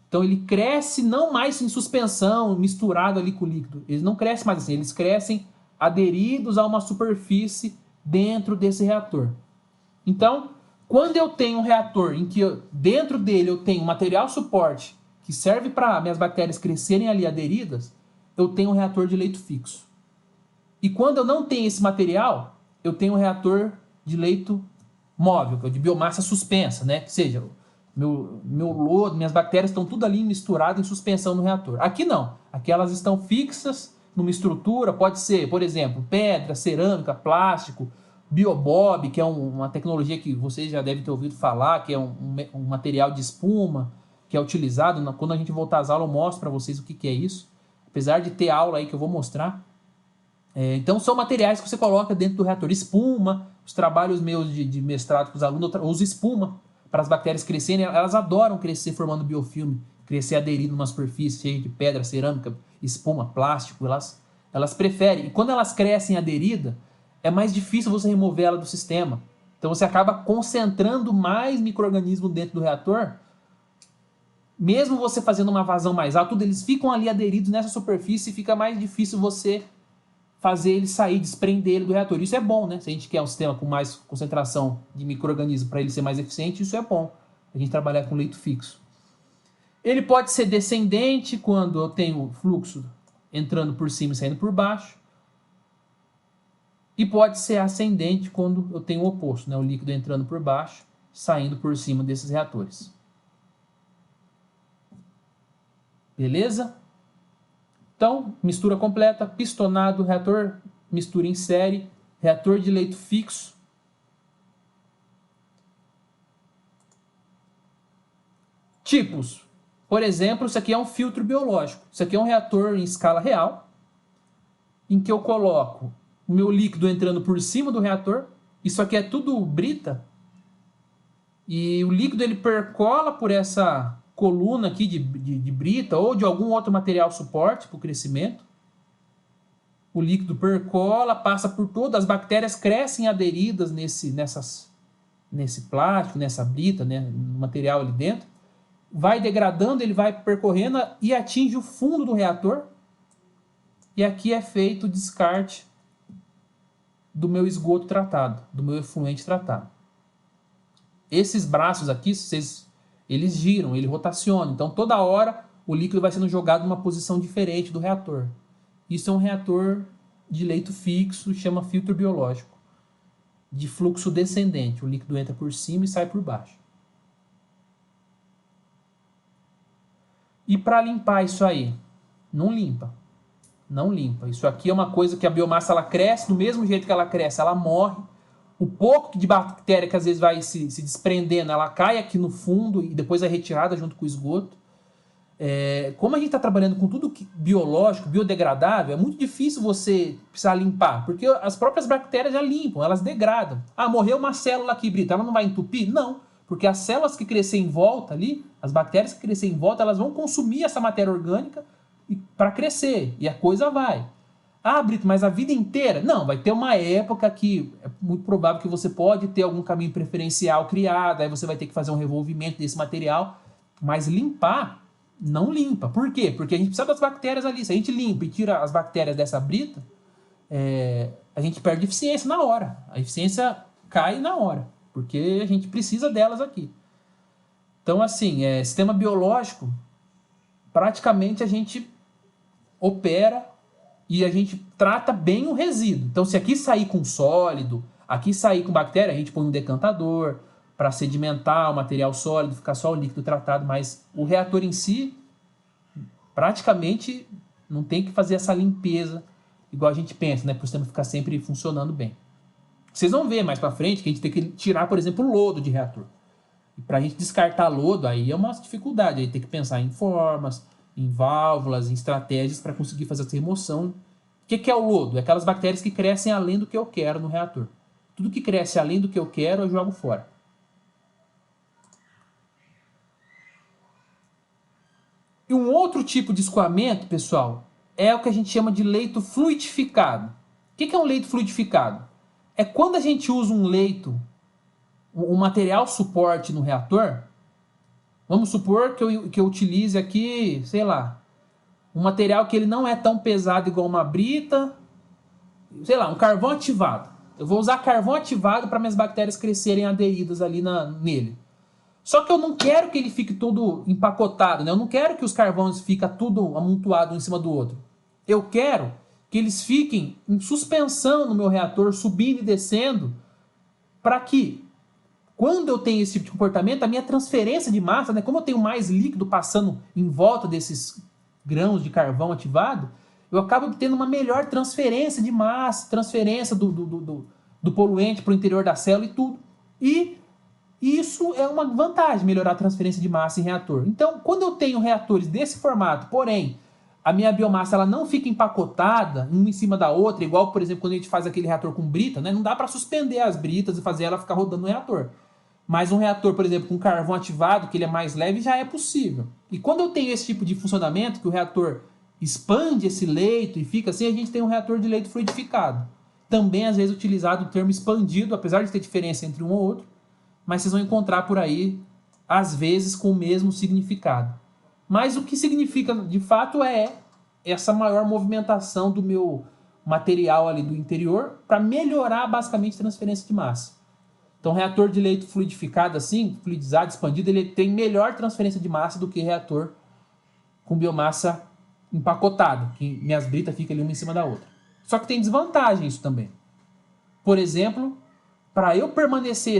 Então ele cresce não mais em suspensão, misturado ali com o líquido. Eles não crescem mais assim, eles crescem aderidos a uma superfície dentro desse reator. Então, quando eu tenho um reator em que dentro dele eu tenho material suporte que serve para minhas bactérias crescerem ali aderidas, eu tenho um reator de leito fixo. E quando eu não tenho esse material, eu tenho um reator de leito móvel, que é de biomassa suspensa, né? Que seja, meu lodo, minhas bactérias estão tudo ali misturado em suspensão no reator. Aqui não. Aqui elas estão fixas numa estrutura, pode ser, por exemplo, pedra, cerâmica, plástico, Biobob, que é uma tecnologia que vocês já devem ter ouvido falar, que é um material de espuma, que é utilizado. Quando a gente voltar às aulas, eu mostro para vocês o que é isso. Apesar de ter aula aí que eu vou mostrar. Então, são materiais que você coloca dentro do reator. Espuma, os trabalhos meus de mestrado com os alunos, eu uso espuma para as bactérias crescerem. Elas adoram crescer formando biofilme, crescer aderido numa superfície cheia de pedra, cerâmica, espuma, plástico. Elas preferem. E quando elas crescem aderida, é mais difícil você remover ela do sistema. Então você acaba concentrando mais micro-organismos dentro do reator. Mesmo você fazendo uma vazão mais alta, eles ficam ali aderidos nessa superfície e fica mais difícil você fazer ele sair, desprender ele do reator. Isso é bom, né? Se a gente quer um sistema com mais concentração de micro-organismos para ele ser mais eficiente, isso é bom. A gente trabalhar com leito fixo. Ele pode ser descendente quando eu tenho fluxo entrando por cima e saindo por baixo. E pode ser ascendente quando eu tenho o oposto, né? O líquido entrando por baixo, saindo por cima desses reatores. Beleza? Então, mistura completa, pistonado, reator, mistura em série, reator de leito fixo. Tipos. Por exemplo, isso aqui é um filtro biológico. Isso aqui é um reator em escala real, em que eu coloco o meu líquido entrando por cima do reator. Isso aqui é tudo brita. E o líquido ele percola por essa coluna aqui de brita ou de algum outro material suporte para o crescimento. O líquido percola, passa por todas, as bactérias crescem aderidas nesse plástico, nessa brita, né, no material ali dentro. Vai degradando, ele vai percorrendo e atinge o fundo do reator. E aqui é feito o descarte do meu esgoto tratado, do meu efluente tratado. Esses braços aqui, eles giram, ele rotaciona. Então, toda hora, o líquido vai sendo jogado numa posição diferente do reator. Isso é um reator de leito fixo, chama filtro biológico, de fluxo descendente. O líquido entra por cima e sai por baixo. E para limpar isso aí? Não limpa. Não limpa. Isso aqui é uma coisa que a biomassa ela cresce, do mesmo jeito que ela cresce, ela morre. O pouco de bactéria que às vezes vai se desprendendo, ela cai aqui no fundo e depois é retirada junto com o esgoto. Como a gente está trabalhando com tudo biológico, biodegradável, é muito difícil você precisar limpar, porque as próprias bactérias já limpam, elas degradam. Ah, morreu uma célula aqui, Brita, ela não vai entupir? Não, porque as células que crescem em volta ali, as bactérias que crescem em volta, elas vão consumir essa matéria orgânica para crescer, e a coisa vai. Ah, Brito, mas a vida inteira? Não, vai ter uma época que é muito provável que você pode ter algum caminho preferencial criado, aí você vai ter que fazer um revolvimento desse material, mas limpar, não limpa. Por quê? Porque a gente precisa das bactérias ali. Se a gente limpa e tira as bactérias dessa brita, a gente perde eficiência na hora. A eficiência cai na hora, porque a gente precisa delas aqui. Então, assim, sistema biológico, praticamente a gente opera e a gente trata bem o resíduo. Então, se aqui sair com sólido, aqui sair com bactéria, a gente põe um decantador para sedimentar o material sólido, ficar só o líquido tratado, mas o reator em si, praticamente, não tem que fazer essa limpeza igual a gente pensa, né? Para o sistema ficar sempre funcionando bem. Vocês vão ver mais para frente que a gente tem que tirar, por exemplo, o lodo de reator. E para a gente descartar lodo, aí é uma dificuldade. Aí tem que pensar em formas, em válvulas, em estratégias para conseguir fazer essa remoção. O que é o lodo? É aquelas bactérias que crescem além do que eu quero no reator. Tudo que cresce além do que eu quero, eu jogo fora. E um outro tipo de escoamento, pessoal, é o que a gente chama de leito fluidificado. O que é um leito fluidificado? É quando a gente usa um leito, um material suporte no reator. Vamos supor que eu utilize aqui, sei lá, um material que ele não é tão pesado igual uma brita, sei lá, um carvão ativado. Eu vou usar carvão ativado para minhas bactérias crescerem aderidas ali nele. Só que eu não quero que ele fique todo empacotado, né? Eu não quero que os carvões fiquem tudo amontoado um em cima do outro. Eu quero que eles fiquem em suspensão no meu reator, subindo e descendo, para que, quando eu tenho esse tipo de comportamento, a minha transferência de massa, né? Como eu tenho mais líquido passando em volta desses grãos de carvão ativado, eu acabo tendo uma melhor transferência de massa, transferência do poluente para o interior da célula e tudo. E isso é uma vantagem, melhorar a transferência de massa em reator. Então, quando eu tenho reatores desse formato, porém, a minha biomassa ela não fica empacotada uma em cima da outra, igual, por exemplo, quando a gente faz aquele reator com brita, né? Não dá para suspender as britas e fazer ela ficar rodando no reator. Mas um reator, por exemplo, com carvão ativado, que ele é mais leve, já é possível. E quando eu tenho esse tipo de funcionamento, que o reator expande esse leito e fica assim, a gente tem um reator de leito fluidificado. Também, às vezes, utilizado o termo expandido, apesar de ter diferença entre um ou outro, mas vocês vão encontrar por aí, às vezes, com o mesmo significado. Mas o que significa, de fato, é essa maior movimentação do meu material ali do interior para melhorar, basicamente, a transferência de massa. Então, reator de leito fluidificado, assim, fluidizado, expandido, ele tem melhor transferência de massa do que reator com biomassa empacotada, que minhas britas ficam ali uma em cima da outra. Só que tem desvantagem isso também. Por exemplo, para eu permanecer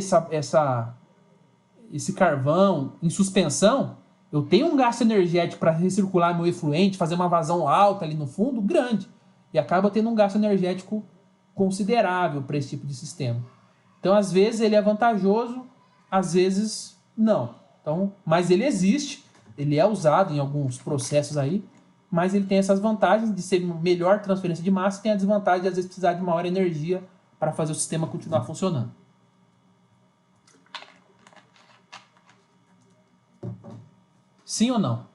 esse carvão em suspensão, eu tenho um gasto energético para recircular meu efluente, fazer uma vazão alta ali no fundo, grande. E acaba tendo um gasto energético considerável para esse tipo de sistema. Então, às vezes, ele é vantajoso, às vezes, não. Então, mas ele existe, ele é usado em alguns processos aí, mas ele tem essas vantagens de ser melhor transferência de massa e tem a desvantagem de, às vezes, precisar de maior energia para fazer o sistema continuar funcionando. Sim ou não?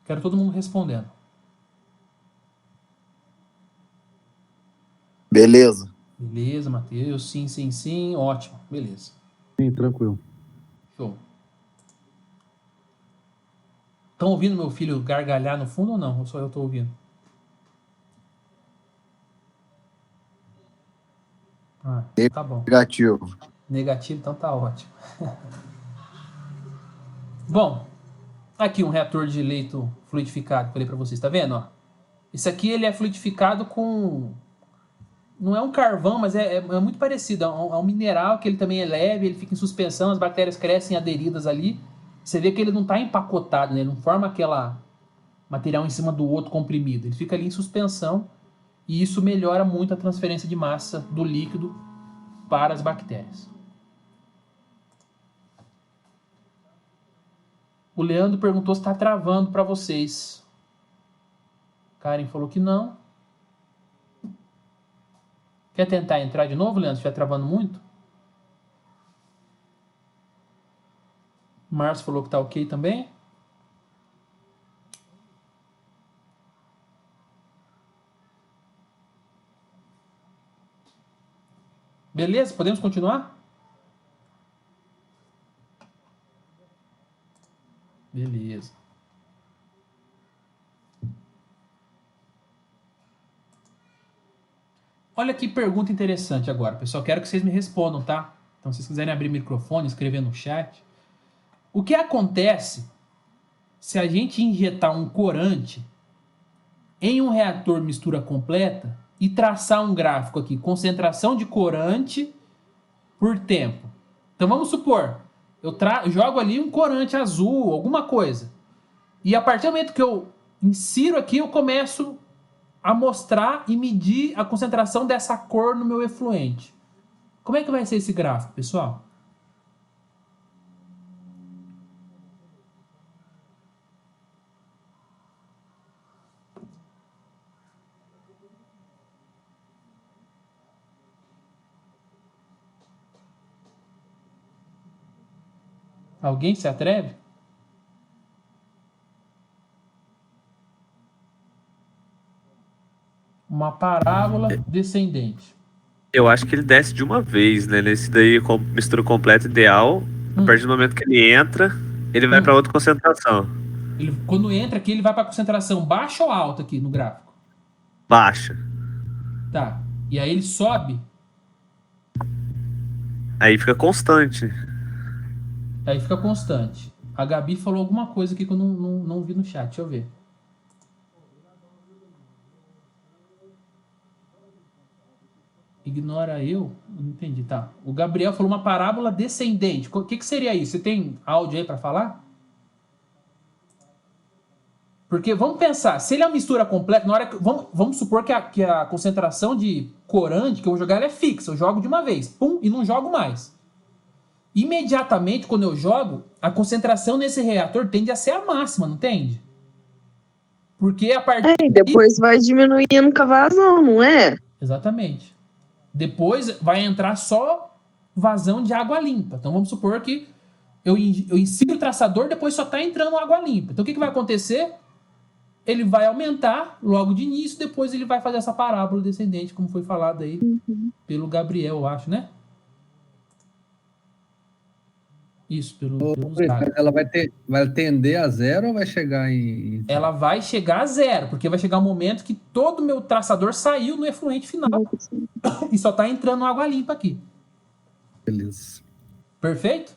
Quero todo mundo respondendo. Beleza. Beleza, Matheus. Sim, sim, sim. Ótimo. Beleza. Sim, tranquilo. Show. Estão ouvindo meu filho gargalhar no fundo ou não? Ou só eu estou ouvindo? Ah, tá bom. Negativo. Negativo, então tá ótimo. Bom, aqui um reator de leito fluidificado que eu falei para vocês, tá vendo? Ó? Esse aqui ele é fluidificado com... Não é um carvão, mas é muito parecido. É um mineral que ele também é leve, ele fica em suspensão, as bactérias crescem aderidas ali. Você vê que ele não está empacotado, né? Ele não forma aquela material em cima do outro comprimido. Ele fica ali em suspensão e isso melhora muito a transferência de massa do líquido para as bactérias. O Leandro perguntou se está travando para vocês. Karen falou que não. Quer tentar entrar de novo, Leandro? Se estiver travando muito? Márcio falou que está ok também. Beleza? Podemos continuar? Beleza. Olha que pergunta interessante agora, pessoal. Quero que vocês me respondam, tá? Então, se vocês quiserem abrir o microfone, escrever no chat. O que acontece se a gente injetar um corante em um reator mistura completa e traçar um gráfico aqui, concentração de corante por tempo? Então, vamos supor, eu jogo ali um corante azul, alguma coisa. E a partir do momento que eu insiro aqui, eu começo a mostrar e medir a concentração dessa cor no meu efluente. Como é que vai ser esse gráfico, pessoal? Alguém se atreve? Uma parábola descendente. Eu acho que ele desce de uma vez, né? Nesse daí, com mistura completa ideal. A partir do momento que ele entra, ele vai para outra concentração. Quando entra aqui, ele vai para concentração baixa ou alta aqui no gráfico? Baixa. Tá. E aí ele sobe. Aí fica constante. Aí fica constante. A Gabi falou alguma coisa aqui que eu não vi no chat. Deixa eu ver. Ignora eu? Não entendi, tá. O Gabriel falou uma parábola descendente. O que seria isso? Você tem áudio aí para falar? Porque vamos pensar, se ele é uma mistura completa, na hora que, vamos supor que a concentração de corante que eu vou jogar ela é fixa, eu jogo de uma vez, pum, e não jogo mais. Imediatamente, quando eu jogo, a concentração nesse reator tende a ser a máxima, não tende? Porque a partir E depois vai diminuindo com a vazão, não é? Exatamente. Depois vai entrar só vazão de água limpa. Então vamos supor que eu insiro o traçador, depois só está entrando água limpa. Então o que vai acontecer? Ele vai aumentar logo de início, depois ele vai fazer essa parábola descendente, como foi falado aí pelo Gabriel, eu acho, né? Isso, pelos dados. Ela vai tender a zero ou vai chegar em... Ela vai chegar a zero, porque vai chegar um momento que todo o meu traçador saiu no efluente final e só está entrando água limpa aqui. Beleza. Perfeito?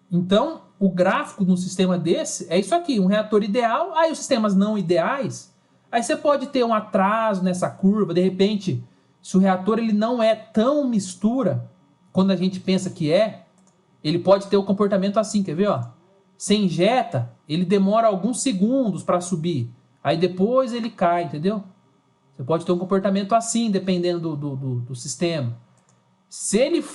Então, o gráfico num sistema desse é isso aqui, um reator ideal, aí os sistemas não ideais, aí você pode ter um atraso nessa curva, de repente, se o reator ele não é tão mistura, quando a gente pensa que é, ele pode ter o comportamento assim, quer ver? Ó? Você injeta, ele demora alguns segundos para subir, aí depois ele cai, entendeu? Você pode ter um comportamento assim, dependendo do sistema. Se ele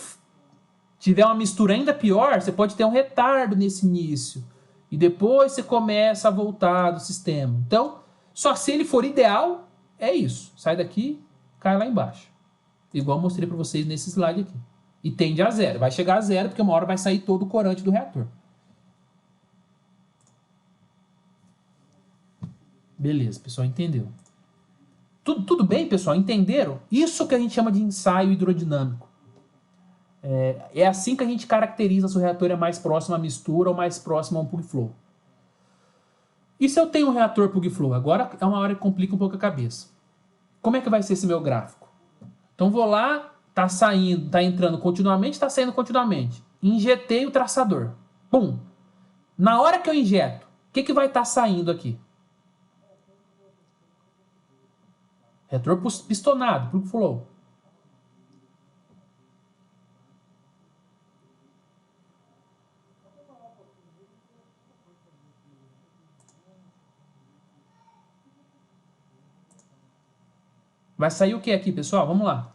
tiver uma mistura ainda pior, você pode ter um retardo nesse início. E depois você começa a voltar do sistema. Então, só se ele for ideal, é isso. Sai daqui, cai lá embaixo. Igual eu mostrei para vocês nesse slide aqui. E tende a zero. Vai chegar a zero, porque uma hora vai sair todo o corante do reator. Beleza, pessoal, entendeu. Tudo bem, pessoal? Entenderam? Isso que a gente chama de ensaio hidrodinâmico. É assim que a gente caracteriza se o reator é mais próximo à mistura ou mais próximo a um plug flow. E se eu tenho um reator plug flow? Agora é uma hora que complica um pouco a cabeça. Como é que vai ser esse meu gráfico? Então vou lá, tá saindo, tá entrando continuamente, tá saindo continuamente. Injetei o traçador. Pum! Na hora que eu injeto, o que vai estar saindo aqui? Reator pistonado, plug flow. Vai sair o que aqui, pessoal? Vamos lá.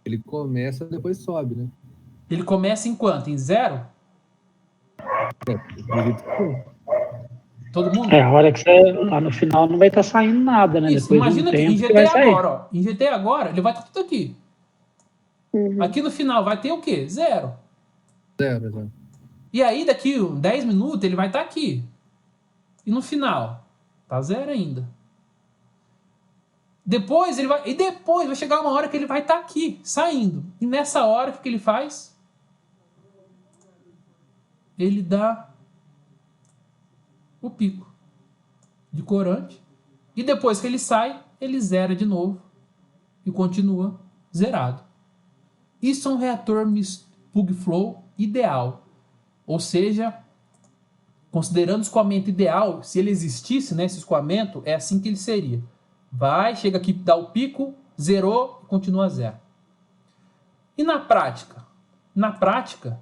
Ele começa, depois sobe, né? Ele começa em quanto? Em zero? Acredito que sim. Todo mundo? A hora que você, lá no final não vai estar saindo nada, né? Isso, Depois imagina de um que tempo injetei vai sair. agora, ó. Injetei agora, ele vai estar tudo aqui. Aqui no final vai ter o quê? Zero. Zero, exato. E aí, daqui 10 minutos, ele vai estar aqui. E no final? Tá zero ainda. Depois vai chegar uma hora que ele vai estar aqui, saindo. E nessa hora, o que ele faz? Ele dá o pico de corante. E depois que ele sai, ele zera de novo. E continua zerado. Isso é um reator plug flow ideal. Ou seja, considerando o escoamento ideal, se ele existisse, né, esse escoamento, é assim que ele seria. Vai, chega aqui, dá o pico, zerou e continua zero. E na prática? Na prática,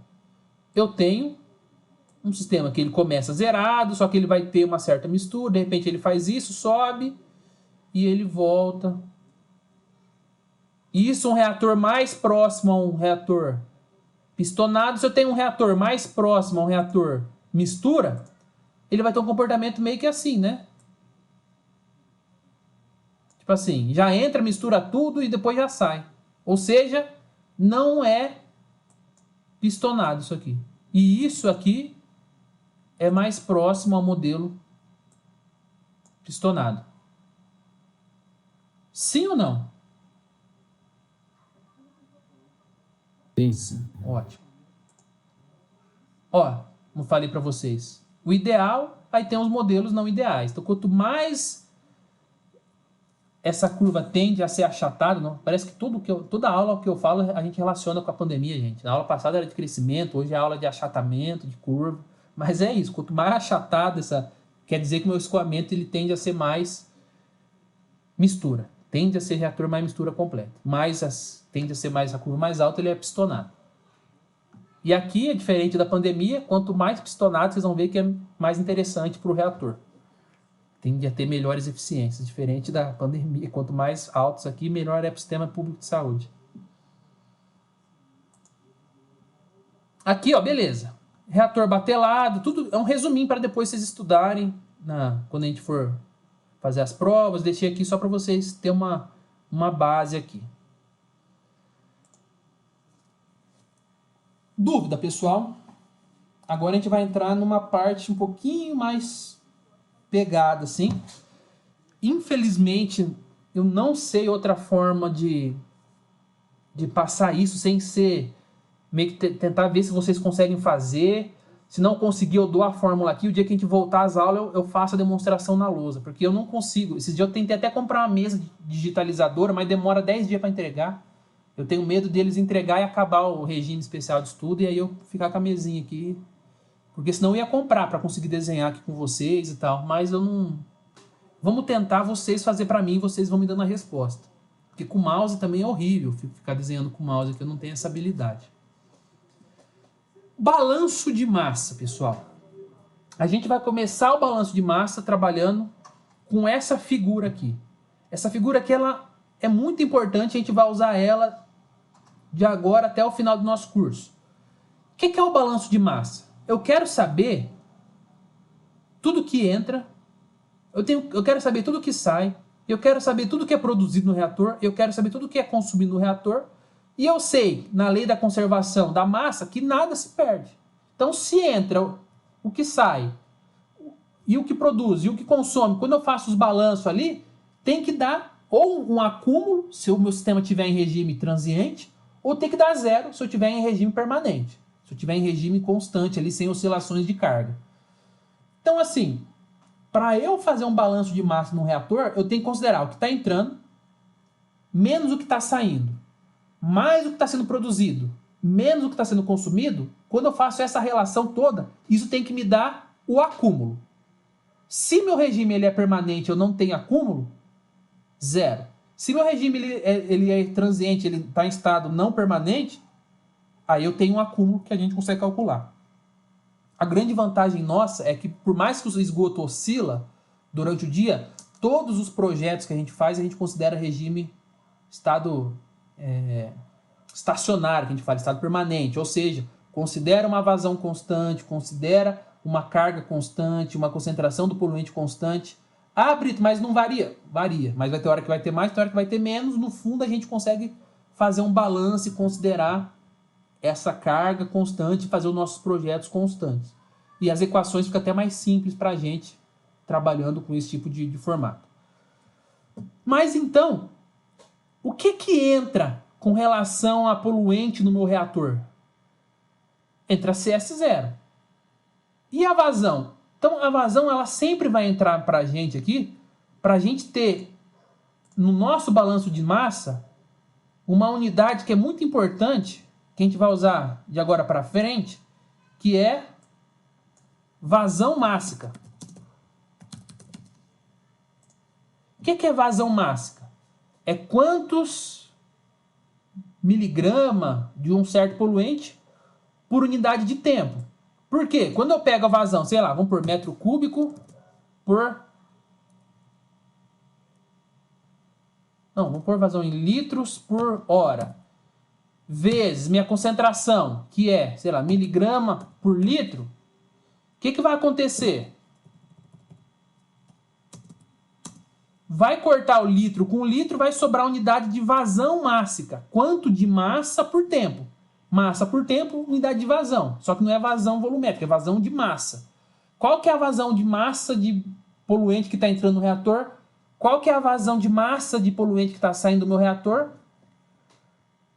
eu tenho um sistema que ele começa zerado, só que ele vai ter uma certa mistura, de repente ele faz isso, sobe e ele volta. Isso, um reator mais próximo a um reator pistonado. Se eu tenho um reator mais próximo a um reator mistura, ele vai ter um comportamento meio que assim, né? Tipo assim, já entra, mistura tudo e depois já sai. Ou seja, não é pistonado isso aqui. E isso aqui é mais próximo ao modelo pistonado. Sim ou não? Sim. Ótimo. Ó, como falei para vocês, o ideal, aí tem os modelos não ideais. Então, quanto mais essa curva tende a ser achatada, não? Parece que toda aula que eu falo a gente relaciona com a pandemia, gente. Na aula passada era de crescimento, hoje é aula de achatamento, de curva. Mas é isso, quanto mais achatado quer dizer que o meu escoamento ele tende a ser mais mistura. tende a ser reator mais mistura completa. Tende a ser mais a curva mais alta, ele é pistonado. E aqui é diferente da pandemia, quanto mais pistonado, vocês vão ver que é mais interessante para o reator. Tende a ter melhores eficiências, diferente da pandemia. Quanto mais altos aqui, melhor é para o sistema público de saúde. Aqui, ó, beleza. Reator batelado, tudo é um resuminho para depois vocês estudarem quando a gente for fazer as provas. Deixei aqui só para vocês terem uma base aqui. Dúvida, pessoal? Agora a gente vai entrar numa parte um pouquinho mais pegada, assim. Infelizmente, eu não sei outra forma de passar isso sem ser... meio que tentar ver se vocês conseguem fazer. Se não conseguir, eu dou a fórmula aqui. O dia que a gente voltar às aulas, eu faço a demonstração na lousa. Porque eu não consigo. Esses dias eu tentei até comprar uma mesa digitalizadora, mas demora 10 dias para entregar. Eu tenho medo deles entregar e acabar o regime especial de estudo, e aí eu ficar com a mesinha aqui. Porque senão eu ia comprar para conseguir desenhar aqui com vocês e tal. Mas eu não... Vamos tentar vocês fazer para mim, vocês vão me dando a resposta. Porque com o mouse também é horrível ficar desenhando com o mouse, que eu não tenho essa habilidade. Balanço de massa, pessoal. A gente vai começar o balanço de massa trabalhando com essa figura aqui. Essa figura aqui, ela é muito importante, a gente vai usar ela de agora até o final do nosso curso. O que é o balanço de massa? Eu quero saber tudo que entra, eu quero saber tudo que sai, eu quero saber tudo que é produzido no reator, eu quero saber tudo que é consumido no reator, e eu sei, na lei da conservação da massa, que nada se perde. Então, se entra o que sai, e o que produz, e o que consome, quando eu faço os balanços ali, tem que dar ou um acúmulo, se o meu sistema estiver em regime transiente, ou tem que dar zero, se eu estiver em regime permanente. Se eu estiver em regime constante, ali, sem oscilações de carga. Então, assim, para eu fazer um balanço de massa no reator, eu tenho que considerar o que está entrando, menos o que está saindo, mais o que está sendo produzido, menos o que está sendo consumido. Quando eu faço essa relação toda, isso tem que me dar o acúmulo. Se meu regime ele é permanente, eu não tenho acúmulo, zero. Se meu regime ele é transiente, ele está em estado não permanente, aí eu tenho um acúmulo que a gente consegue calcular. A grande vantagem nossa é que, por mais que o esgoto oscila durante o dia, todos os projetos que a gente faz, a gente considera regime estado estacionário, que a gente fala, estado permanente, ou seja, considera uma vazão constante, considera uma carga constante, uma concentração do poluente constante. Ah, Brito, mas não varia? Varia, mas vai ter hora que vai ter mais, tem hora que vai ter menos. No fundo, a gente consegue fazer um balanço e considerar essa carga constante e fazer os nossos projetos constantes. E as equações ficam até mais simples para a gente trabalhando com esse tipo de formato. Mas então, o que entra com relação a poluente no meu reator? Entra CS0. E a vazão? Então, a vazão ela sempre vai entrar para a gente aqui, para a gente ter no nosso balanço de massa uma unidade que é muito importante, que a gente vai usar de agora para frente, que é vazão mássica. O que é vazão mássica? É quantos miligrama de um certo poluente por unidade de tempo. Por quê? Quando eu pego a vazão, sei lá, vamos por metro cúbico por... Não, vamos por vazão em litros por hora. Vezes minha concentração, que é, sei lá, miligrama por litro. O que vai acontecer? Vai cortar o litro com o litro, vai sobrar a unidade de vazão mássica. Quanto de massa por tempo? Massa por tempo, unidade de vazão. Só que não é vazão volumétrica, é vazão de massa. Qual que é a vazão de massa de poluente que está entrando no reator? Qual que é a vazão de massa de poluente que está saindo do meu reator?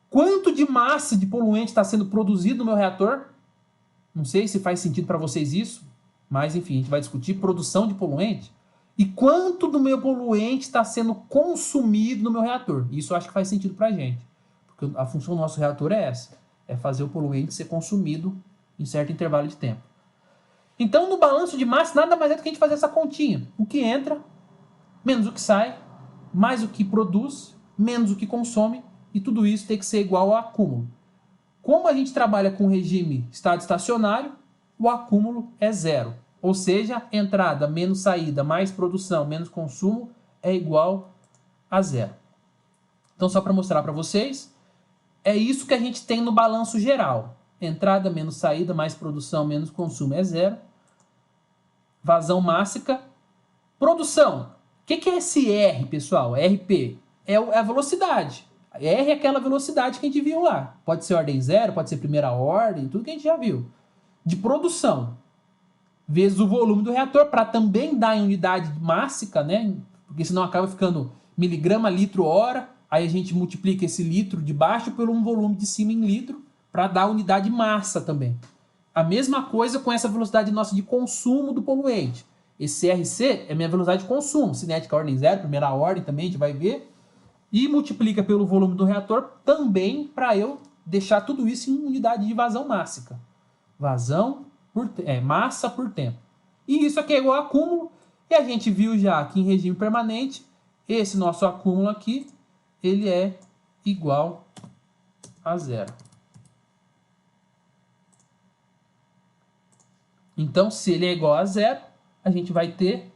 Quanto de massa de poluente está sendo produzido no meu reator? Não sei se faz sentido para vocês isso, mas enfim, a gente vai discutir produção de poluente. E quanto do meu poluente está sendo consumido no meu reator? Isso eu acho que faz sentido para a gente. Porque a função do nosso reator é essa. É fazer o poluente ser consumido em certo intervalo de tempo. Então, no balanço de massa, nada mais é do que a gente fazer essa continha. O que entra, menos o que sai, mais o que produz, menos o que consome, e tudo isso tem que ser igual ao acúmulo. Como a gente trabalha com regime estado estacionário, o acúmulo é zero. Ou seja, entrada menos saída mais produção menos consumo é igual a zero. Então, só para mostrar para vocês, é isso que a gente tem no balanço geral. Entrada menos saída mais produção menos consumo é zero. Vazão mássica. Produção. O que é esse R, pessoal? RP é a velocidade. R é aquela velocidade que a gente viu lá. Pode ser ordem zero, pode ser primeira ordem, tudo que a gente já viu. De produção. Vezes o volume do reator, para também dar em unidade mássica, né? Porque senão acaba ficando miligrama, litro, hora. Aí a gente multiplica esse litro de baixo pelo um volume de cima em litro, para dar unidade massa também. A mesma coisa com essa velocidade nossa de consumo do poluente. Esse RC é minha velocidade de consumo. Cinética ordem zero, primeira ordem também, a gente vai ver. E multiplica pelo volume do reator também para eu deixar tudo isso em unidade de vazão mássica. Vazão massa por tempo. E isso aqui é igual a acúmulo. E a gente viu já aqui em regime permanente, esse nosso acúmulo aqui, ele é igual a zero. Então, se ele é igual a zero, a gente vai ter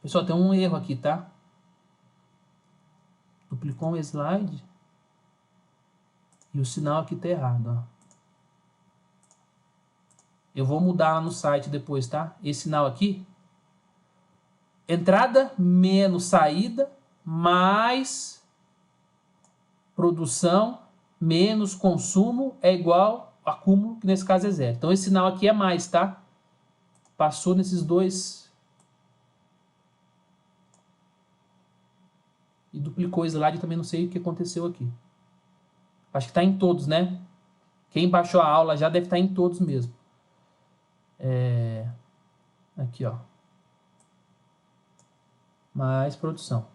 Pessoal, tem um erro aqui, tá? Duplicou um slide e o sinal aqui tá errado, ó. Eu vou mudar lá no site depois, tá? Esse sinal aqui, entrada menos saída mais produção menos consumo é igual acúmulo, que nesse caso é zero. Então esse sinal aqui é mais, tá? Passou nesses dois e duplicou o slide, também não sei o que aconteceu aqui. Acho que tá em todos, né? Quem baixou a aula já deve estar em todos mesmo. Aqui, ó. Mais produção.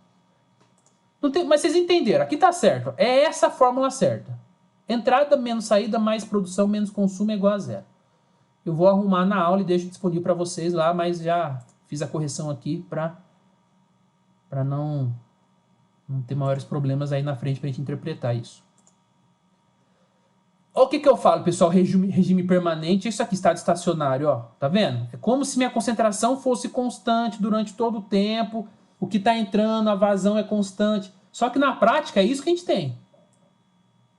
Não tem, mas vocês entenderam, aqui tá certo. É essa a fórmula certa. Entrada menos saída mais produção menos consumo é igual a zero. Eu vou arrumar na aula e deixo disponível para vocês lá, mas já fiz a correção aqui para não ter maiores problemas aí na frente para a gente interpretar isso. Olha o que eu falo, pessoal, regime permanente, isso aqui, estado estacionário, ó, tá vendo? É como se minha concentração fosse constante durante todo o tempo, o que está entrando, a vazão é constante. Só que na prática é isso que a gente tem.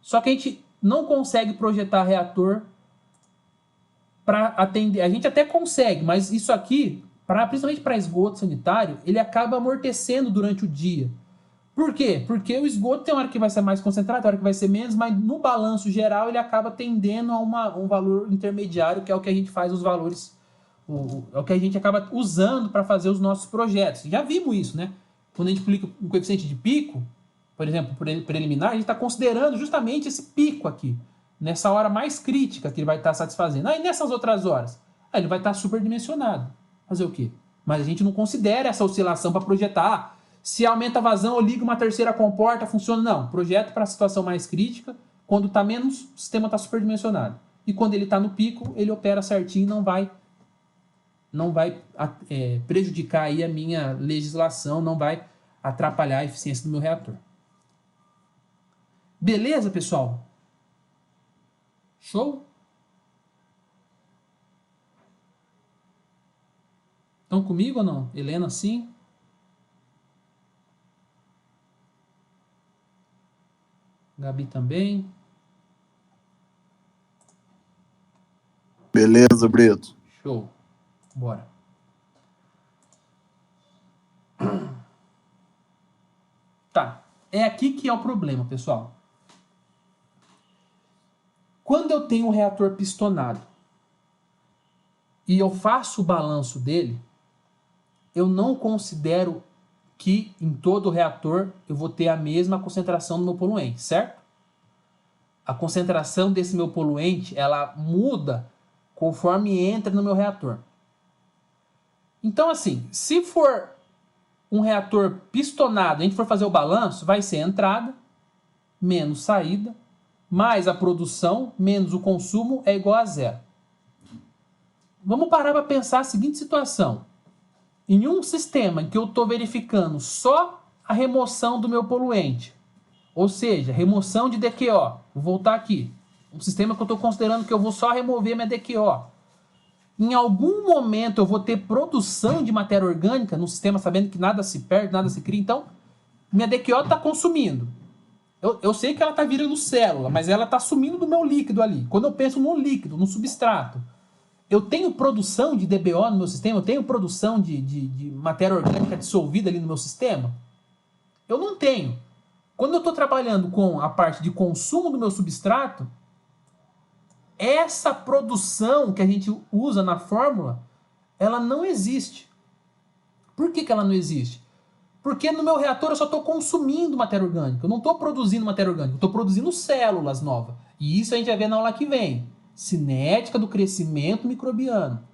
Só que a gente não consegue projetar reator para atender. A gente até consegue, mas isso aqui, principalmente para esgoto sanitário, ele acaba amortecendo durante o dia. Por quê? Porque o esgoto tem hora que vai ser mais concentrado, tem hora que vai ser menos, mas no balanço geral ele acaba tendendo a um valor intermediário, que é o que a gente faz os valores, é o que a gente acaba usando para fazer os nossos projetos. Já vimos isso, né? Quando a gente aplica um coeficiente de pico, por exemplo, preliminar, a gente está considerando justamente esse pico aqui, nessa hora mais crítica que ele vai estar satisfazendo. Aí nessas outras horas, ele vai estar superdimensionado. Fazer o quê? Mas a gente não considera essa oscilação para projetar. Se aumenta a vazão, eu ligo uma terceira comporta, funciona. Não, projeto para a situação mais crítica. Quando está menos, o sistema está superdimensionado. E quando ele está no pico, ele opera certinho e não vai prejudicar aí a minha legislação, não vai atrapalhar a eficiência do meu reator. Beleza, pessoal? Show? Estão comigo ou não? Helena, sim? Gabi também. Beleza, Brito. Show. Bora. Tá. É aqui que é o problema, pessoal. Quando eu tenho um reator pistonado e eu faço o balanço dele, eu não considero que em todo o reator eu vou ter a mesma concentração do meu poluente, certo? A concentração desse meu poluente, ela muda conforme entra no meu reator. Então, assim, se for um reator pistonado, a gente for fazer o balanço, vai ser entrada menos saída mais a produção menos o consumo é igual a zero. Vamos parar para pensar a seguinte situação. Em um sistema em que eu estou verificando só a remoção do meu poluente, ou seja, remoção de DQO, vou voltar aqui, um sistema que eu estou considerando que eu vou só remover minha DQO, em algum momento eu vou ter produção de matéria orgânica no sistema, sabendo que nada se perde, nada se cria, então minha DQO está consumindo. Eu sei que ela está virando célula, mas ela está sumindo do meu líquido ali. Quando eu penso no líquido, no substrato, eu tenho produção de DBO no meu sistema? Eu tenho produção de matéria orgânica dissolvida ali no meu sistema? Eu não tenho. Quando eu estou trabalhando com a parte de consumo do meu substrato, essa produção que a gente usa na fórmula, ela não existe. Por que ela não existe? Porque no meu reator eu só estou consumindo matéria orgânica. Eu não estou produzindo matéria orgânica, eu estou produzindo células novas. E isso a gente vai ver na aula que vem. Cinética do crescimento microbiano.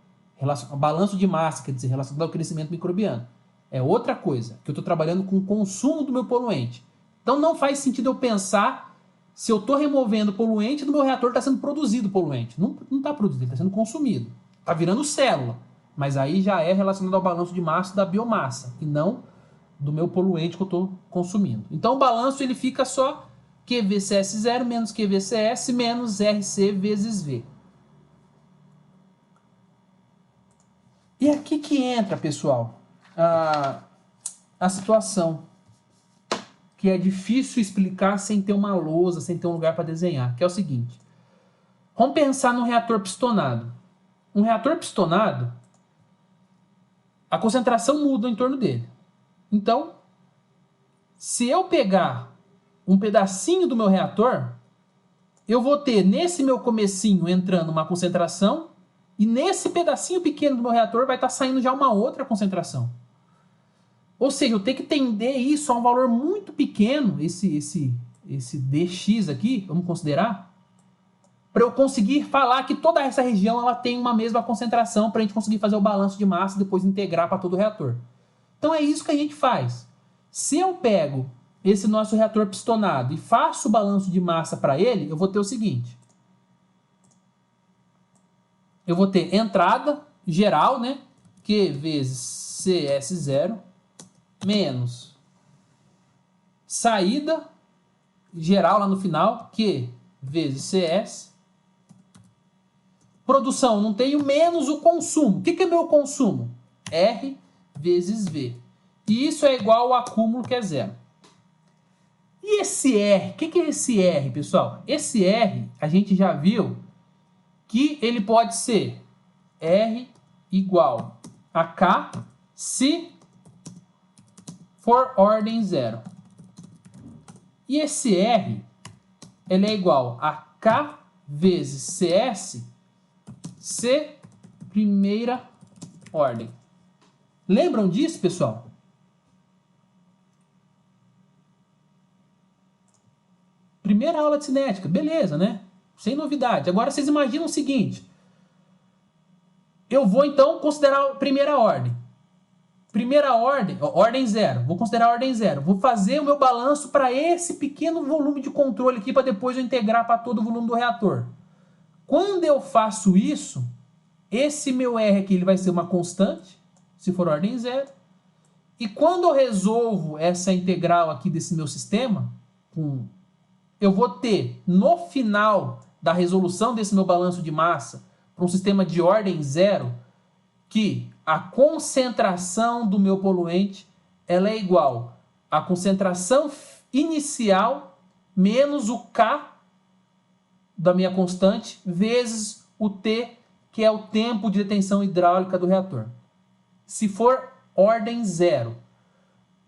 Balanço de massa, quer dizer, relacionado ao crescimento microbiano. É outra coisa, que eu estou trabalhando com o consumo do meu poluente. Então não faz sentido eu pensar se eu estou removendo poluente do meu reator, está sendo produzido poluente. Não está produzido, está sendo consumido. Está virando célula. Mas aí já é relacionado ao balanço de massa da biomassa, e não do meu poluente que eu estou consumindo. Então o balanço ele fica só QVCS0 menos QVCS menos RC vezes V. E aqui que entra, pessoal, a situação que é difícil explicar sem ter uma lousa, sem ter um lugar para desenhar, que é o seguinte. Vamos pensar num reator pistonado. Um reator pistonado, a concentração muda em torno dele. Então, se eu pegar um pedacinho do meu reator, eu vou ter nesse meu comecinho entrando uma concentração e nesse pedacinho pequeno do meu reator vai estar saindo já uma outra concentração. Ou seja, eu tenho que tender isso a um valor muito pequeno, esse dx aqui, vamos considerar, para eu conseguir falar que toda essa região ela tem uma mesma concentração para a gente conseguir fazer o balanço de massa e depois integrar para todo o reator. Então é isso que a gente faz. Se eu pego esse nosso reator pistonado e faço o balanço de massa para ele, eu vou ter o seguinte. Eu vou ter entrada geral, né? Q vezes CS0 menos saída geral lá no final, Q vezes CS. Produção, não tenho menos o consumo. O que é meu consumo? R vezes V. E isso é igual ao acúmulo, que é zero. E esse R? O que é esse R, pessoal? Esse R, a gente já viu que ele pode ser R igual a K se for ordem zero. E esse R, ele é igual a K vezes CS se primeira ordem. Lembram disso, pessoal? Primeira aula de cinética, beleza, né? Sem novidade. Agora vocês imaginam o seguinte. Eu vou então considerar a primeira ordem. Primeira ordem, ordem zero. Vou considerar a ordem zero. Vou fazer o meu balanço para esse pequeno volume de controle aqui para depois eu integrar para todo o volume do reator. Quando eu faço isso, esse meu R aqui ele vai ser uma constante, se for ordem zero. E quando eu resolvo essa integral aqui desse meu sistema, eu vou ter no final da resolução desse meu balanço de massa para um sistema de ordem zero, que a concentração do meu poluente ela é igual à concentração inicial menos o K da minha constante vezes o T, que é o tempo de detenção hidráulica do reator. Se for ordem zero,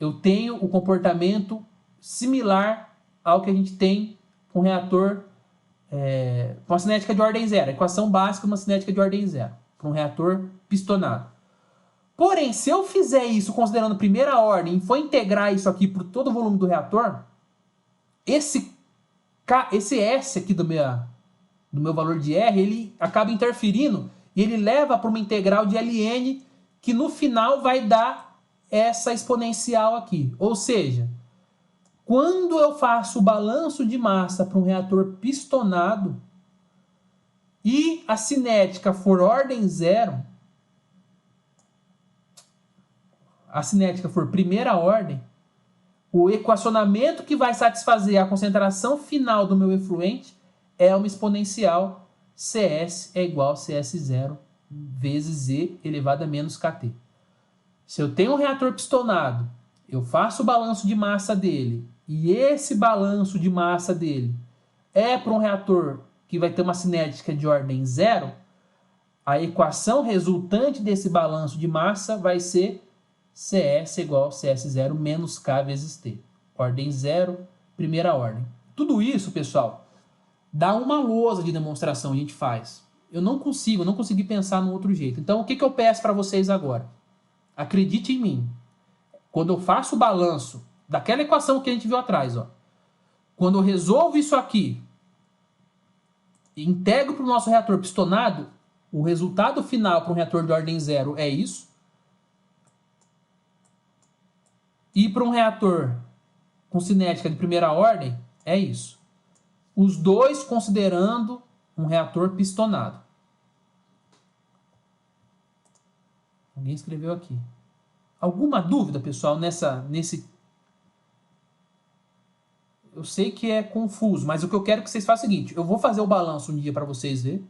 eu tenho o comportamento similar ao que a gente tem com reator, com a cinética de ordem zero, a equação básica de uma cinética de ordem zero, para um reator pistonado. Porém, se eu fizer isso considerando primeira ordem e for integrar isso aqui por todo o volume do reator, esse S aqui do meu valor de R, ele acaba interferindo e ele leva para uma integral de Ln que no final vai dar essa exponencial aqui. Ou seja, Quando eu faço o balanço de massa para um reator pistonado e a cinética for ordem zero, a cinética for primeira ordem, o equacionamento que vai satisfazer a concentração final do meu efluente é uma exponencial CS é igual a CS0 vezes Z elevado a menos KT. Se eu tenho um reator pistonado, eu faço o balanço de massa dele, e esse balanço de massa dele é para um reator que vai ter uma cinética de ordem zero, a equação resultante desse balanço de massa vai ser CS igual a CS0 menos K vezes T. Ordem zero, primeira ordem. Tudo isso, pessoal, dá uma lousa de demonstração que a gente faz. Eu não consegui pensar no outro jeito. Então, o que eu peço para vocês agora? Acredite em mim. Quando eu faço o balanço daquela equação que a gente viu atrás, ó, quando eu resolvo isso aqui e integro para o nosso reator pistonado, o resultado final para um reator de ordem zero é isso. E para um reator com cinética de primeira ordem, é isso. Os dois considerando um reator pistonado. Alguém escreveu aqui. Alguma dúvida, pessoal, nesse... Eu sei que é confuso, mas o que eu quero que vocês façam é o seguinte. Eu vou fazer o balanço um dia para vocês verem.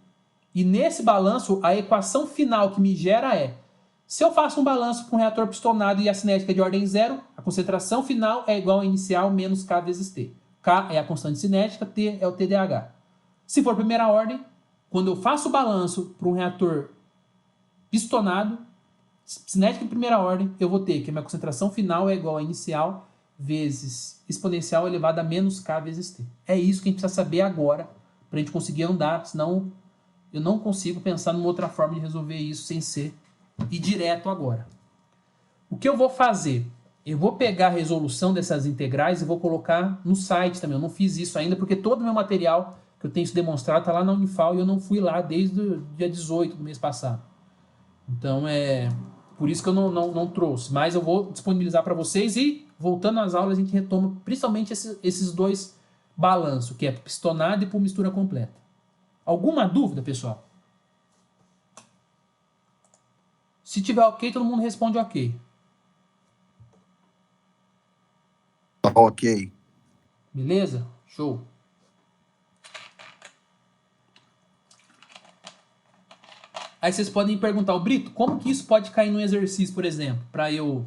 E nesse balanço, a equação final que me gera é... Se eu faço um balanço para um reator pistonado e a cinética é de ordem zero, a concentração final é igual a inicial menos K vezes T. K é a constante cinética, T é o TDH. Se for primeira ordem, quando eu faço o balanço para um reator pistonado, cinética de primeira ordem, eu vou ter que a minha concentração final é igual a inicial vezes exponencial elevado a menos K vezes T. É isso que a gente precisa saber agora para a gente conseguir andar, senão eu não consigo pensar numa outra forma de resolver isso sem ser ir direto agora. O que eu vou fazer? Eu vou pegar a resolução dessas integrais e vou colocar no site também. Eu não fiz isso ainda porque todo o meu material que eu tenho isso demonstrado está lá na Unifal e eu não fui lá desde o dia 18 do mês passado. Então é por isso que eu não trouxe. Mas eu vou disponibilizar para vocês e voltando às aulas a gente retoma principalmente esses dois balanços, que é pistonado e por mistura completa. Alguma dúvida, pessoal? Se tiver ok, todo mundo responde ok. Ok. Beleza? Show. Aí vocês podem perguntar, Brito, como que isso pode cair no exercício, por exemplo, para eu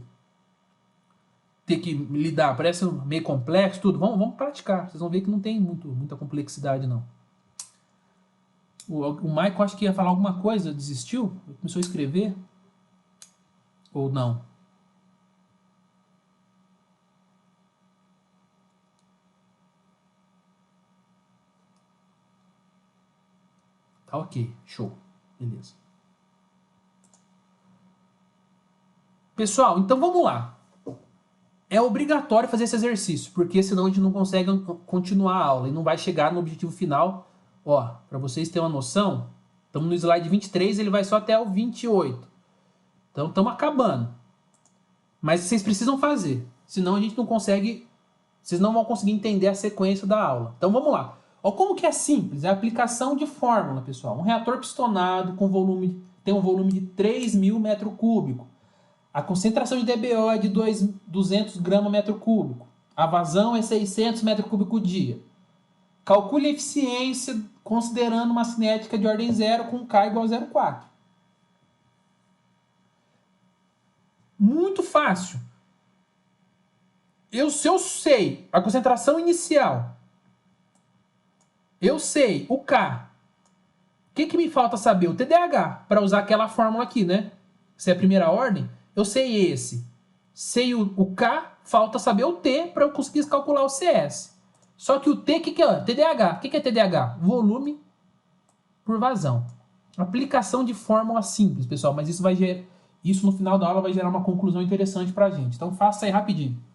ter que lidar? Parece meio complexo, tudo. Vamos praticar. Vocês vão ver que não tem muita complexidade, não. O Michael acho que ia falar alguma coisa, desistiu? Começou a escrever? Ou não? Tá ok, show. Beleza. Pessoal, então vamos lá. É obrigatório fazer esse exercício, porque senão a gente não consegue continuar a aula e não vai chegar no objetivo final. Ó, para vocês terem uma noção, estamos no slide 23, ele vai só até o 28. Então estamos acabando. Mas vocês precisam fazer, senão a gente não consegue, vocês não vão conseguir entender a sequência da aula. Então vamos lá. Ó, como que é simples? É a aplicação de fórmula, pessoal. Um reator pistonado com tem um volume de 3.000 metros cúbicos. A concentração de DBO é de 200 gramas metro cúbico. A vazão é 600 metros cúbicos dia. Calcule a eficiência considerando uma cinética de ordem zero com K igual a 0,4. Muito fácil. Se eu sei a concentração inicial, eu sei o K. O que me falta saber? O TDH, para usar aquela fórmula aqui, né? Se é a primeira ordem, eu sei esse. Sei o K, falta saber o T para eu conseguir calcular o CS. Só que o T, o que é? TDH. O que é TDH? Volume por vazão. Aplicação de fórmula simples, pessoal, mas isso no final da aula vai gerar uma conclusão interessante para a gente. Então faça aí rapidinho.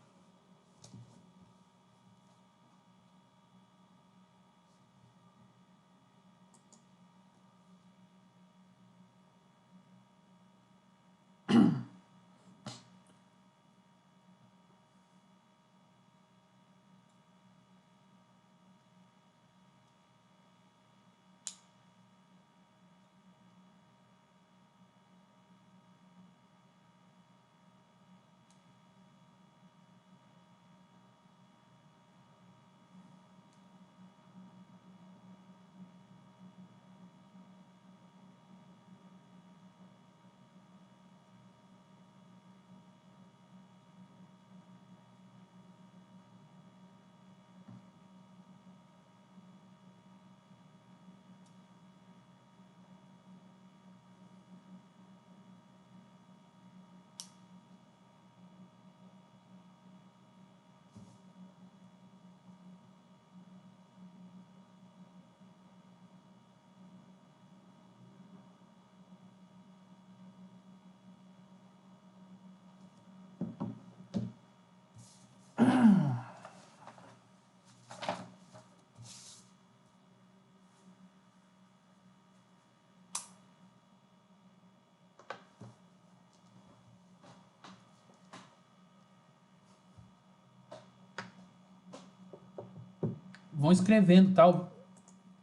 Vão escrevendo, tal.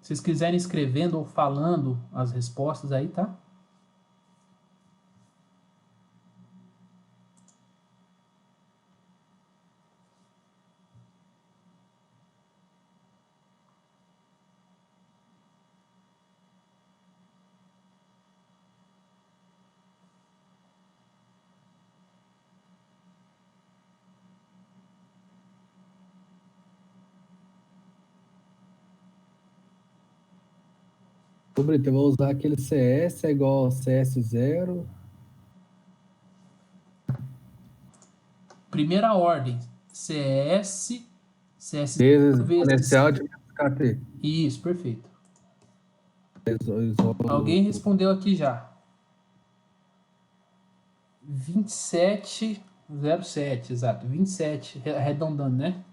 Se vocês quiserem escrevendo ou falando as respostas aí, tá? Ô, Brito, eu vou usar aquele CS é igual ao CS0. Primeira ordem. CS Vezes vezes. exponencial de KT. Isso, perfeito. Alguém respondeu aqui já. 2707, exato. 27, arredondando, né?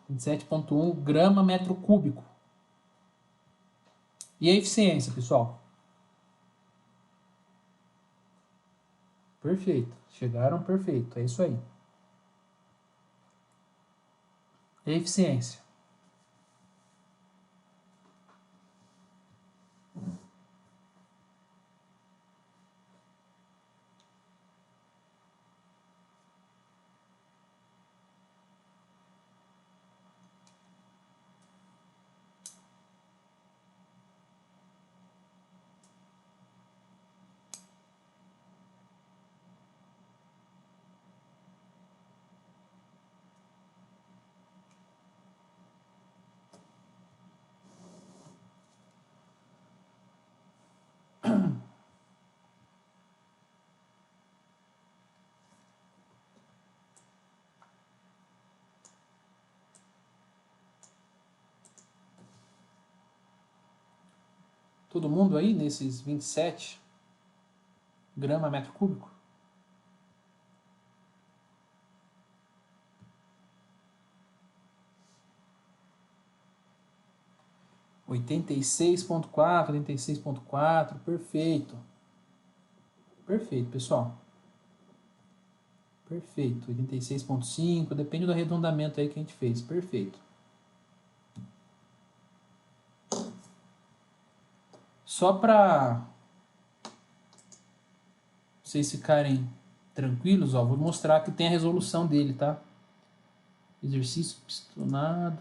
27,1 grama metro cúbico. E a eficiência, pessoal? Perfeito. Chegaram perfeito. É isso aí. E a eficiência? Todo mundo aí nesses 27 grama metro cúbico? Oitenta e seis ponto quatro, perfeito. Perfeito, pessoal. Perfeito, 86,5, depende do arredondamento aí que a gente fez, perfeito. Só para vocês ficarem tranquilos, ó, vou mostrar que tem a resolução dele, tá? Exercício pistonado.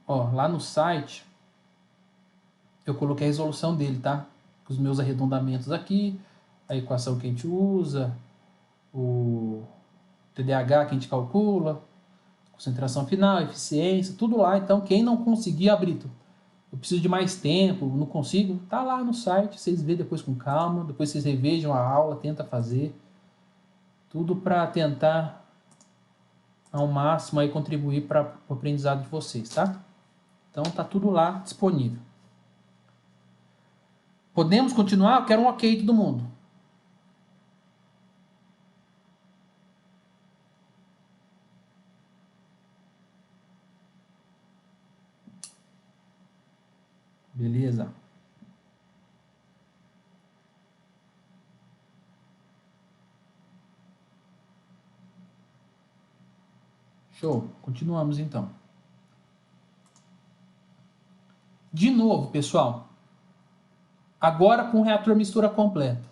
Ó, lá no site eu coloquei a resolução dele, tá? Com os meus arredondamentos aqui, a equação que a gente usa, o TDAH que a gente calcula, concentração final, eficiência, tudo lá. Então, quem não conseguir, Brito, eu preciso de mais tempo, não consigo, tá lá no site, vocês vê depois com calma, depois vocês revejam a aula, tenta fazer, tudo para tentar ao máximo aí contribuir para o aprendizado de vocês, tá? Então tá tudo lá disponível. Podemos continuar? Eu quero um ok de todo mundo. Beleza. Show. Continuamos então. De novo, pessoal. Agora com o reator mistura completa.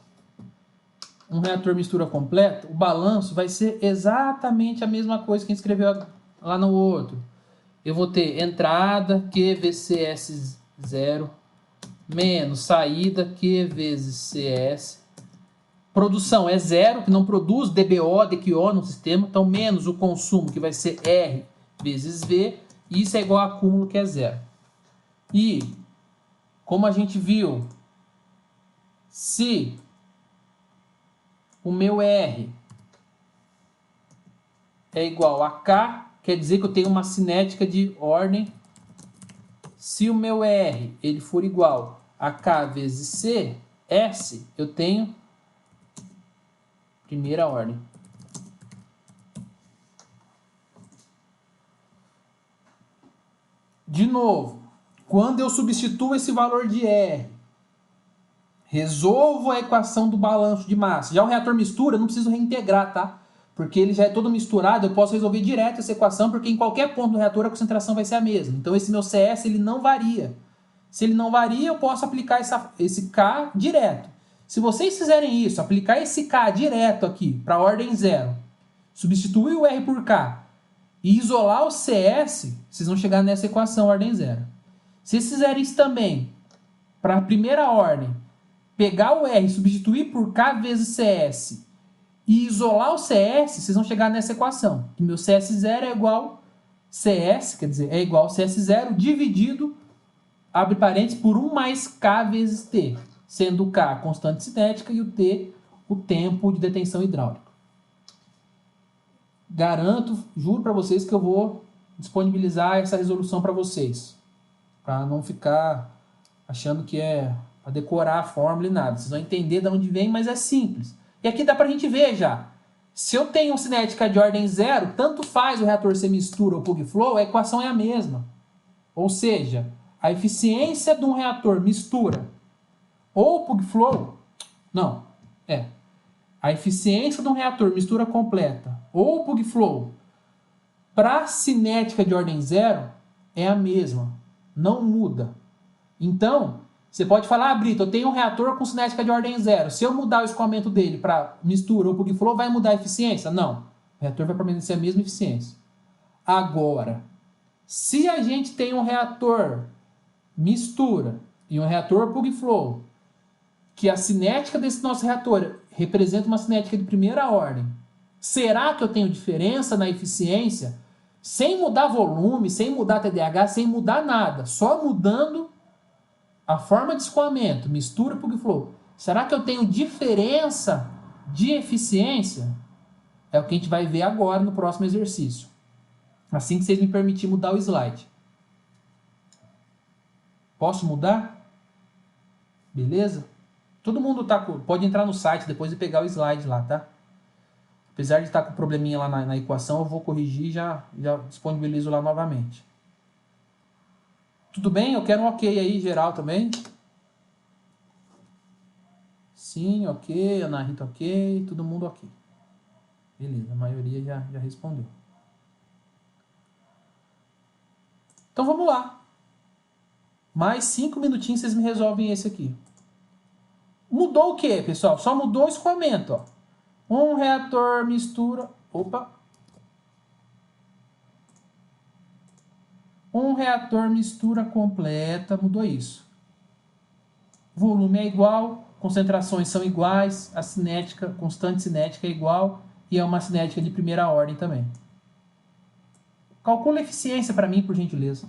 Um reator mistura completa, o balanço vai ser exatamente a mesma coisa que a gente escreveu lá no outro. Eu vou ter entrada Q vezes CS0 menos saída Q vezes CS. Produção é zero, que não produz DBO, DQO no sistema. Então, menos o consumo, que vai ser R vezes V. E isso é igual a acúmulo, que é zero. E, como a gente viu, se o meu R é igual a K, quer dizer que eu tenho uma cinética de ordem. Se o meu R ele for igual a K vezes C, S, eu tenho primeira ordem. De novo, quando eu substituo esse valor de R, resolvo a equação do balanço de massa. Já o reator mistura, eu não preciso reintegrar, tá? Porque ele já é todo misturado, eu posso resolver direto essa equação, porque em qualquer ponto do reator a concentração vai ser a mesma. Então esse meu CS ele não varia. Se ele não varia, eu posso aplicar esse K direto. Se vocês fizerem isso, aplicar esse K direto aqui para a ordem 0, substituir o R por K e isolar o CS, vocês vão chegar nessa equação ordem 0. Se vocês fizerem isso também para a primeira ordem, pegar o R, substituir por K vezes CS e isolar o CS, vocês vão chegar nessa equação. Que meu CS0 é igual CS, quer dizer, é igual CS0 dividido, abre parênteses, por 1 mais K vezes T, sendo o K a constante cinética e o T o tempo de detenção hidráulica. Garanto, juro para vocês que eu vou disponibilizar essa resolução para vocês, para não ficar achando que é para decorar a fórmula e nada. Vocês vão entender de onde vem, mas é simples. E aqui dá para a gente ver já. Se eu tenho cinética de ordem 0, tanto faz o reator ser mistura ou plug flow, a equação é a mesma. Ou seja, a eficiência de um reator mistura ou plug flow, a eficiência de um reator mistura completa ou plug flow para cinética de ordem 0 é a mesma, não muda. Então, você pode falar, Brito, eu tenho um reator com cinética de ordem 0. Se eu mudar o escoamento dele para mistura ou plug flow, vai mudar a eficiência? Não. O reator vai permanecer a mesma eficiência. Agora, se a gente tem um reator mistura e um reator plug flow, que a cinética desse nosso reator representa uma cinética de primeira ordem, será que eu tenho diferença na eficiência sem mudar volume, sem mudar TDAH, sem mudar nada, só mudando a forma de escoamento, mistura plug flow? Será que eu tenho diferença de eficiência? É o que a gente vai ver agora no próximo exercício. Assim que vocês me permitirem mudar o slide. Posso mudar? Beleza? Todo mundo pode entrar no site depois e pegar o slide lá, tá? Apesar de estar com probleminha lá na equação, eu vou corrigir e já disponibilizo lá novamente. Tudo bem? Eu quero um ok aí, geral também. Sim, ok. Ana Rita, ok. Todo mundo ok. Beleza, a maioria já respondeu. Então vamos lá. Mais 5 minutinhos vocês me resolvem esse aqui. Mudou o que, pessoal? Só mudou o escoamento, ó. Um reator mistura... Opa! Um reator mistura completa, mudou isso. Volume é igual, concentrações são iguais, a cinética, constante cinética é igual e é uma cinética de primeira ordem também. Calcula a eficiência para mim, por gentileza.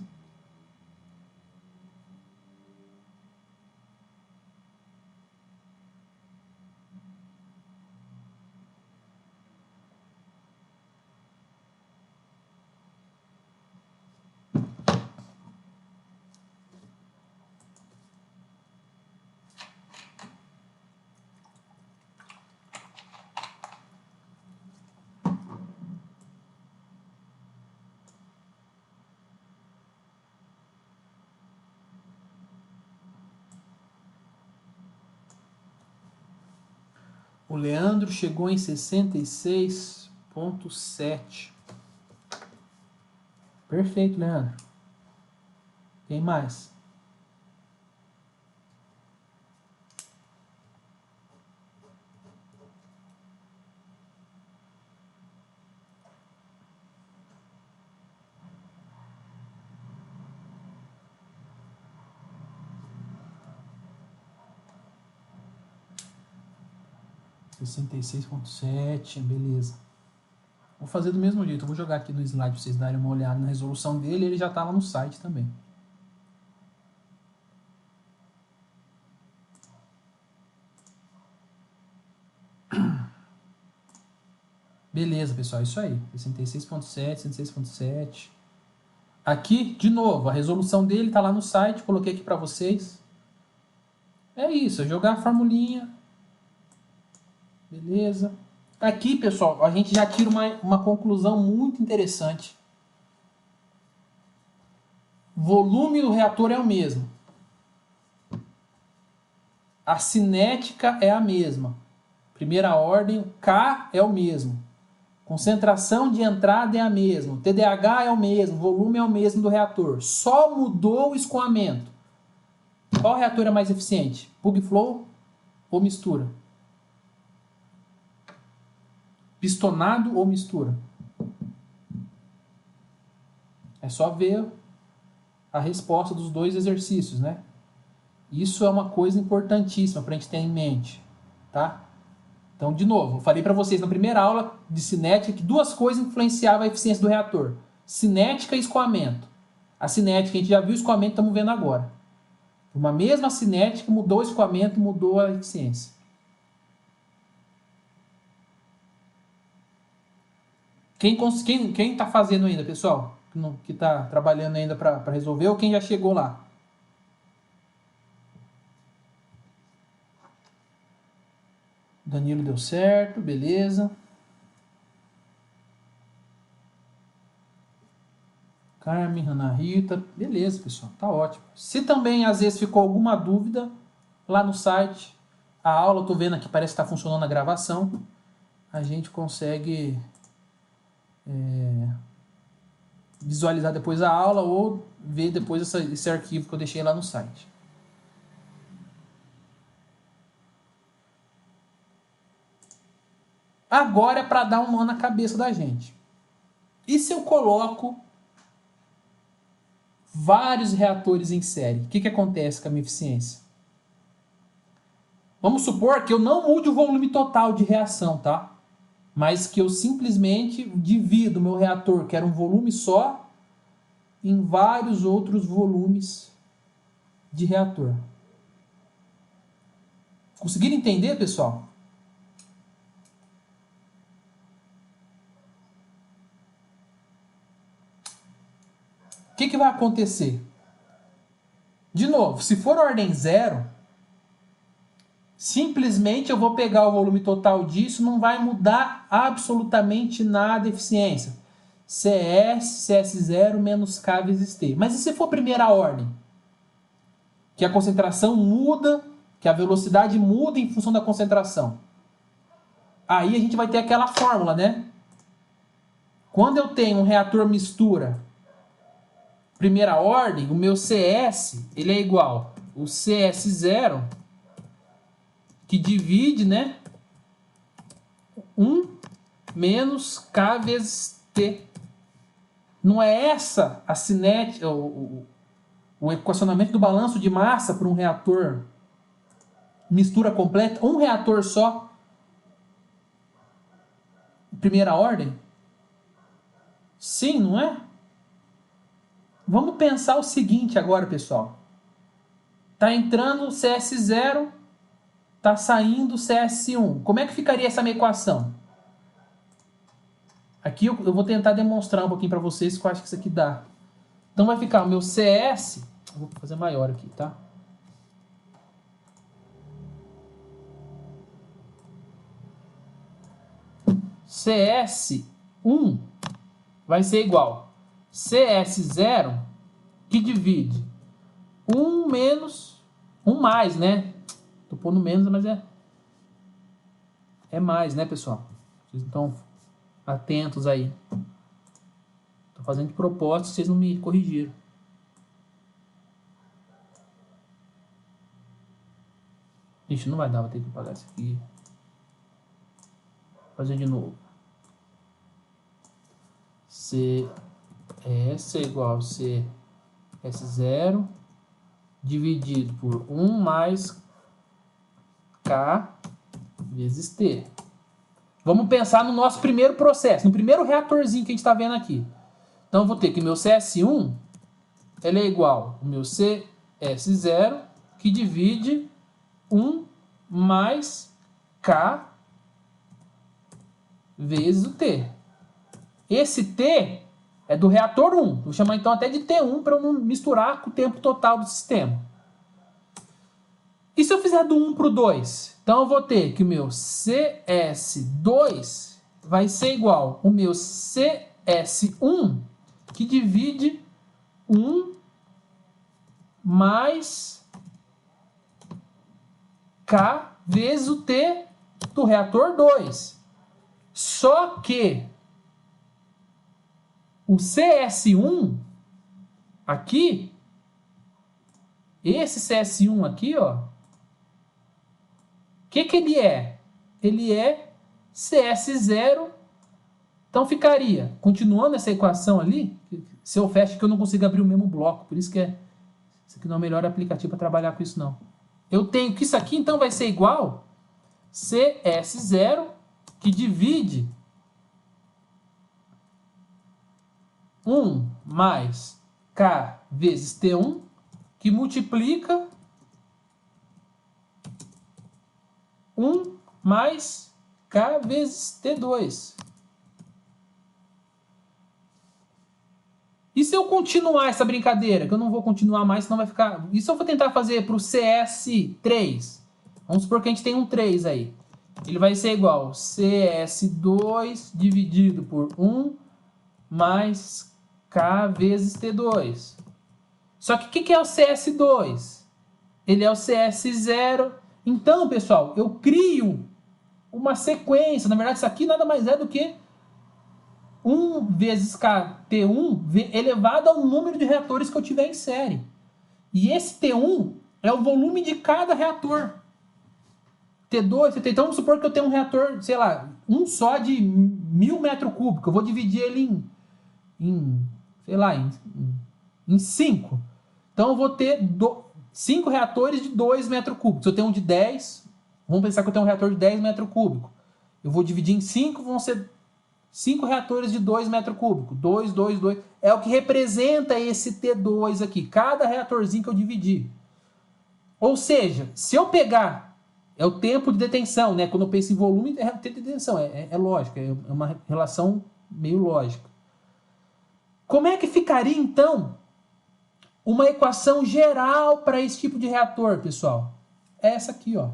O Leandro chegou em 66,7. Perfeito, Leandro. Quem mais? Sessenta e 66,7, beleza. Vou fazer do mesmo jeito, eu vou jogar aqui no slide para vocês darem uma olhada na resolução dele, ele já está lá no site também. Beleza, pessoal, isso aí. 66,7, 66,7. Aqui, de novo, a resolução dele está lá no site, coloquei aqui para vocês. É isso, é jogar a formulinha. Beleza. Aqui, pessoal, a gente já tira uma conclusão muito interessante. volume do reator é o mesmo. A cinética é a mesma. Primeira ordem, o K é o mesmo. Concentração de entrada é a mesma. O TDH é o mesmo. O volume é o mesmo do reator. Só mudou o escoamento. Qual reator é mais eficiente? Plug flow ou mistura? Pistonado ou mistura? É só ver a resposta dos dois exercícios, né? Isso é uma coisa importantíssima para a gente ter em mente, tá? Então, de novo, eu falei para vocês na primeira aula de cinética que duas coisas influenciavam a eficiência do reator. Cinética e escoamento. A cinética, a gente já viu o escoamento, estamos vendo agora. Uma mesma cinética, mudou o escoamento, mudou a eficiência. Quem está fazendo ainda, pessoal? Que está trabalhando ainda para resolver, ou quem já chegou lá? Danilo deu certo, beleza. Carmen, Ana Rita, beleza, pessoal, tá ótimo. Se também às vezes ficou alguma dúvida, lá no site, a aula, eu tô vendo aqui, parece que está funcionando a gravação, a gente consegue visualizar depois a aula ou ver depois esse arquivo que eu deixei lá no site. Agora é para dar um nó na cabeça da gente. E se eu coloco vários reatores em série? O que acontece com a minha eficiência? Vamos supor que eu não mude o volume total de reação, tá? Mas que eu simplesmente divido o meu reator, que era um volume só, em vários outros volumes de reator. Conseguiram entender, pessoal? O que vai acontecer? De novo, se for ordem zero, simplesmente eu vou pegar o volume total disso, não vai mudar absolutamente nada a eficiência. CS, CS0 menos K vezes T. Mas e se for primeira ordem? Que a concentração muda, que a velocidade muda em função da concentração. Aí a gente vai ter aquela fórmula, né? Quando eu tenho um reator mistura primeira ordem, o meu CS ele é igual o CS0 que divide, né, 1 menos K vezes T. Não é essa a cinética, o equacionamento do balanço de massa para um reator mistura completa, um reator só, primeira ordem? Sim, não é? Vamos pensar o seguinte agora, pessoal. Tá entrando o CS0, tá saindo o CS1. Como é que ficaria essa minha equação? Aqui eu vou tentar demonstrar um pouquinho para vocês que eu acho que isso aqui dá. Então vai ficar o meu CS, eu vou fazer maior aqui, tá? CS1 vai ser igual CS0 que divide 1 menos 1 mais, né? Tô pondo menos, mas é mais, né, pessoal? Vocês estão atentos aí. Tô fazendo de propósito, vocês não me corrigiram. Ixi, não vai dar, vou ter que apagar isso aqui. Vou fazer de novo. CS é igual a CS0 dividido por 1 mais K vezes T. Vamos pensar no nosso primeiro processo, no primeiro reatorzinho que a gente está vendo aqui. Então, eu vou ter que o meu CS1 ele é igual ao meu CS0 que divide 1 mais K vezes o T. Esse T é do reator 1. Vou chamar então até de T1 para eu não misturar com o tempo total do sistema. E se eu fizer do 1 para o 2? Então eu vou ter que o meu CS2 vai ser igual ao meu CS1 que divide 1 mais K vezes o T do reator 2. Só que o CS1 aqui, esse CS1 aqui, ó, o que ele é? Ele é CS0. Então ficaria, continuando essa equação ali, se eu fecho que eu não consigo abrir o mesmo bloco, por isso que isso aqui não é o melhor aplicativo para trabalhar com isso não. Eu tenho que isso aqui então vai ser igual CS0 que divide 1 mais K vezes T1 que multiplica 1 mais K vezes T2. E se eu continuar essa brincadeira, que eu não vou continuar mais, senão vai ficar... E se eu for tentar fazer para o CS3? Vamos supor que a gente tem um 3 aí. Ele vai ser igual CS2 dividido por 1 mais K vezes T2. Só que o que é o CS2? Ele é o CS0. Então, pessoal, eu crio uma sequência. Na verdade, isso aqui nada mais é do que 1 vezes T1 elevado ao número de reatores que eu tiver em série. E esse T1 é o volume de cada reator. T2, então vamos supor que eu tenho um reator, sei lá, um só de 1.000 metros cúbicos. Eu vou dividir ele em 5. Então eu vou ter 5 reatores de 2 metros cúbicos. Se eu tenho um de 10, vamos pensar que eu tenho um reator de 10 metros cúbicos. Eu vou dividir em 5, vão ser 5 reatores de 2 metros cúbicos. 2, 2, 2. É o que representa esse T2 aqui. Cada reatorzinho que eu dividi. Ou seja, se eu pegar... É o tempo de detenção, né? Quando eu penso em volume, é tempo de detenção. É lógico. É uma relação meio lógica. Como é que ficaria, então, uma equação geral para esse tipo de reator, pessoal? É essa aqui, ó.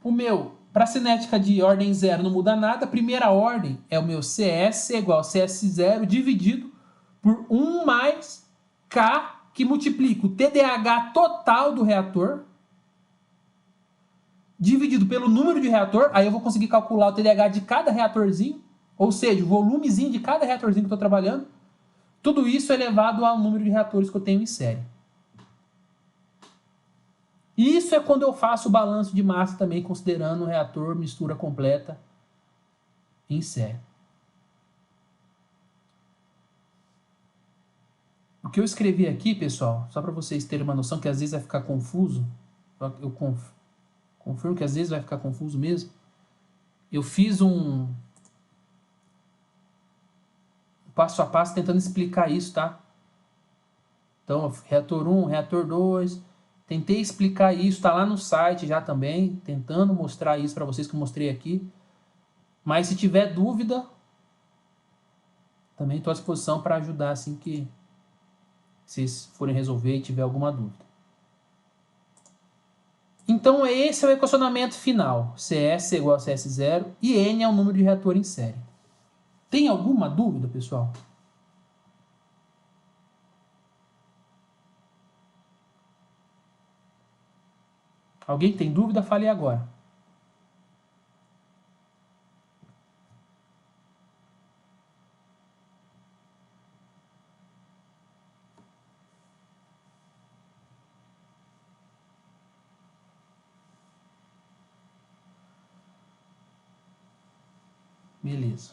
O meu... Para a cinética de ordem 0 não muda nada. A primeira ordem é o meu CS igual a CS0 dividido por 1 mais K, que multiplica o TDH total do reator, dividido pelo número de reator. Aí eu vou conseguir calcular o TDH de cada reatorzinho, ou seja, o volumezinho de cada reatorzinho que eu estou trabalhando. Tudo isso elevado ao número de reatores que eu tenho em série. Isso é quando eu faço o balanço de massa também, considerando o reator mistura completa em série. O que eu escrevi aqui, pessoal, só para vocês terem uma noção que às vezes vai ficar confuso, eu confirmo que às vezes vai ficar confuso mesmo. Eu fiz um passo a passo tentando explicar isso, tá? Então, reator 1, reator 2... Tentei explicar isso, está lá no site já também, tentando mostrar isso para vocês que eu mostrei aqui. Mas se tiver dúvida, também estou à disposição para ajudar assim que vocês forem resolver e tiver alguma dúvida. Então esse é o equacionamento final. CS é igual a CS0 e N é o número de reator em série. Tem alguma dúvida, pessoal? Alguém tem dúvida? Fale agora. Beleza.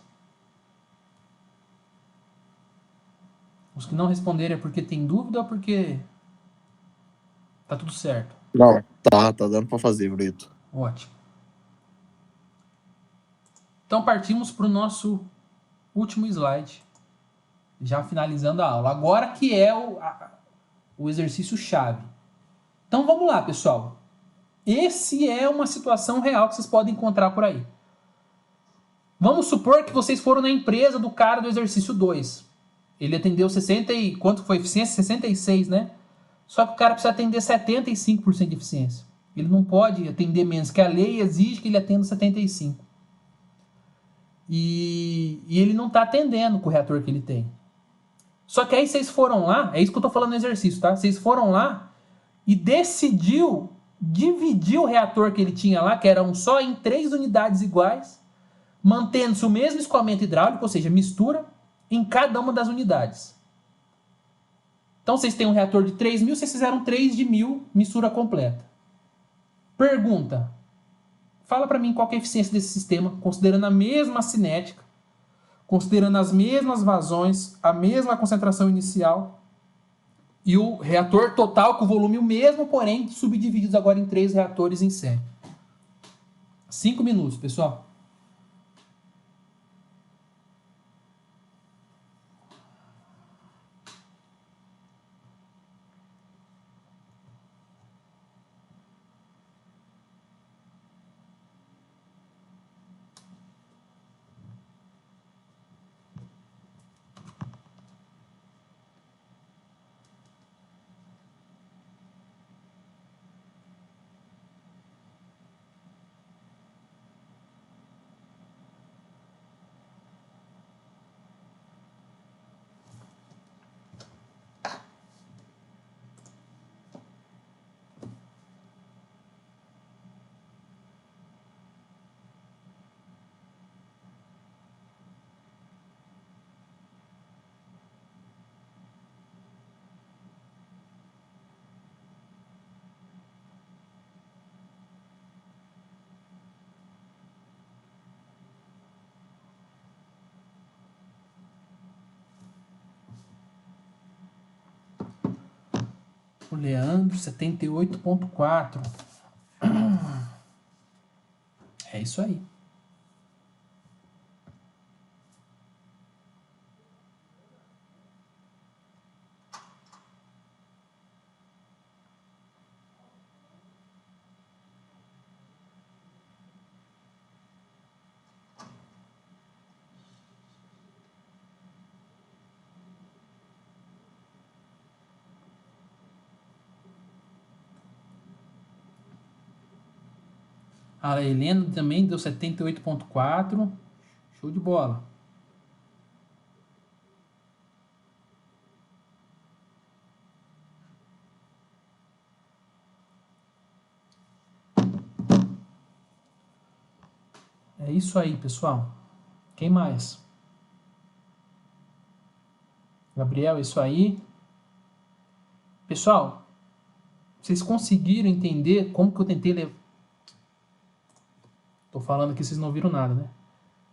Os que não responderem é porque tem dúvida ou porque tá tudo certo? Não, tá dando pra fazer, Brito. Ótimo. Então partimos para o nosso último slide, já finalizando a aula. Agora que é o exercício chave. Então vamos lá, pessoal. Esse é uma situação real que vocês podem encontrar por aí. Vamos supor que vocês foram na empresa do cara do exercício 2. Ele atendeu 60 e... Quanto foi a eficiência? 66, né? Só que o cara precisa atender 75% de eficiência. Ele não pode atender menos, que a lei exige que ele atenda 75%. E ele não está atendendo com o reator que ele tem. Só que aí vocês foram lá, é isso que eu tô falando no exercício, tá? Vocês foram lá e decidiu dividir o reator que ele tinha lá, que era um só, em 3 unidades iguais, mantendo-se o mesmo escoamento hidráulico, ou seja, mistura, em cada uma das unidades. Então vocês têm um reator de 3.000, vocês fizeram 3 de 1.000, mistura completa. Pergunta. Fala para mim qual que é a eficiência desse sistema, considerando a mesma cinética, considerando as mesmas vazões, a mesma concentração inicial e o reator total com o volume o mesmo, porém subdivididos agora em 3 reatores em série. 5 minutos, pessoal. O Leandro, 78,4. É isso aí. A Helena também deu 78,4. Show de bola. É isso aí, pessoal. Quem mais? Gabriel, isso aí. Pessoal, vocês conseguiram entender como que eu tentei levar... Tô falando aqui, vocês não viram nada, né?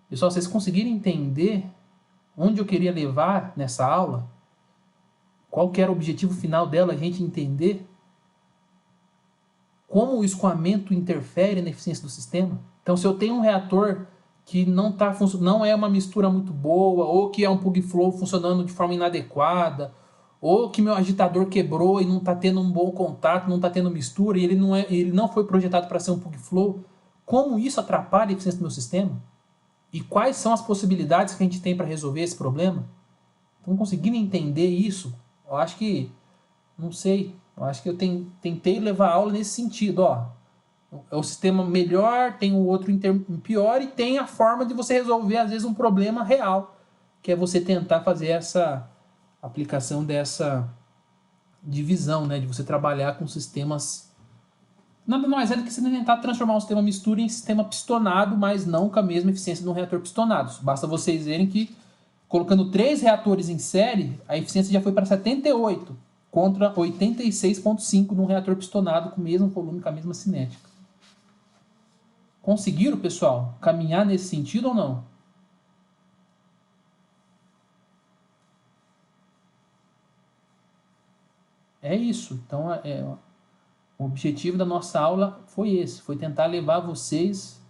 Pessoal, vocês conseguiram entender onde eu queria levar nessa aula? Qual que era o objetivo final dela? A gente entender como o escoamento interfere na eficiência do sistema? Então, se eu tenho um reator que não é uma mistura muito boa, ou que é um plug flow funcionando de forma inadequada, ou que meu agitador quebrou e não está tendo um bom contato, não está tendo mistura, e ele não foi projetado para ser um plug flow, como isso atrapalha a eficiência do meu sistema? E quais são as possibilidades que a gente tem para resolver esse problema? Então, conseguindo entender isso, eu acho que, não sei, eu acho que eu tentei levar a aula nesse sentido, ó. É o sistema melhor, tem o outro pior e tem a forma de você resolver, às vezes, um problema real, que é você tentar fazer essa aplicação dessa divisão, né, de você trabalhar com sistemas... Nada mais é do que você tentar transformar um sistema mistura em sistema pistonado, mas não com a mesma eficiência de um reator pistonado. Basta vocês verem que, colocando 3 reatores em série, a eficiência já foi para 78, contra 86,5 num reator pistonado com o mesmo volume, com a mesma cinética. Conseguiram, pessoal, caminhar nesse sentido ou não? É isso. Então, o objetivo da nossa aula foi esse. Foi tentar levar vocês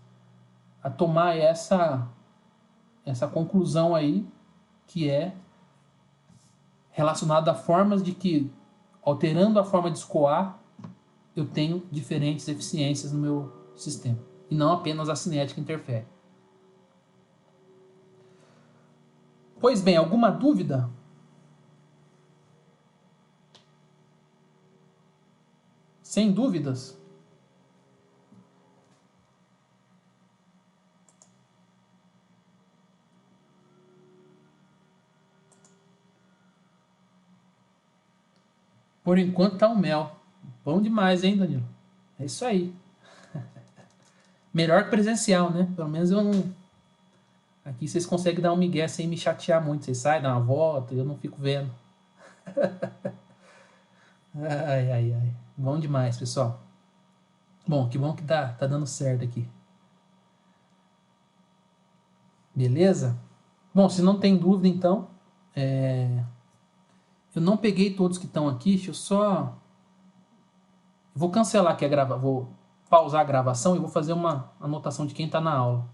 a tomar essa conclusão aí, que é relacionada a formas de que, alterando a forma de escoar, eu tenho diferentes eficiências no meu sistema. E não apenas a cinética interfere. Pois bem, alguma dúvida? Sem dúvidas? Por enquanto tá um mel. Bom demais, hein, Danilo? É isso aí. Melhor que presencial, né? Pelo menos eu não... Aqui vocês conseguem dar um migué sem me chatear muito. Vocês saem, dão uma volta e eu não fico vendo. Ai, ai, ai. Bom demais, pessoal. Bom que tá dando certo aqui. Beleza? Bom, se não tem dúvida, então... Eu não peguei todos que estão aqui. Deixa eu só... Vou cancelar aqui a gravação. Vou pausar a gravação e vou fazer uma anotação de quem está na aula.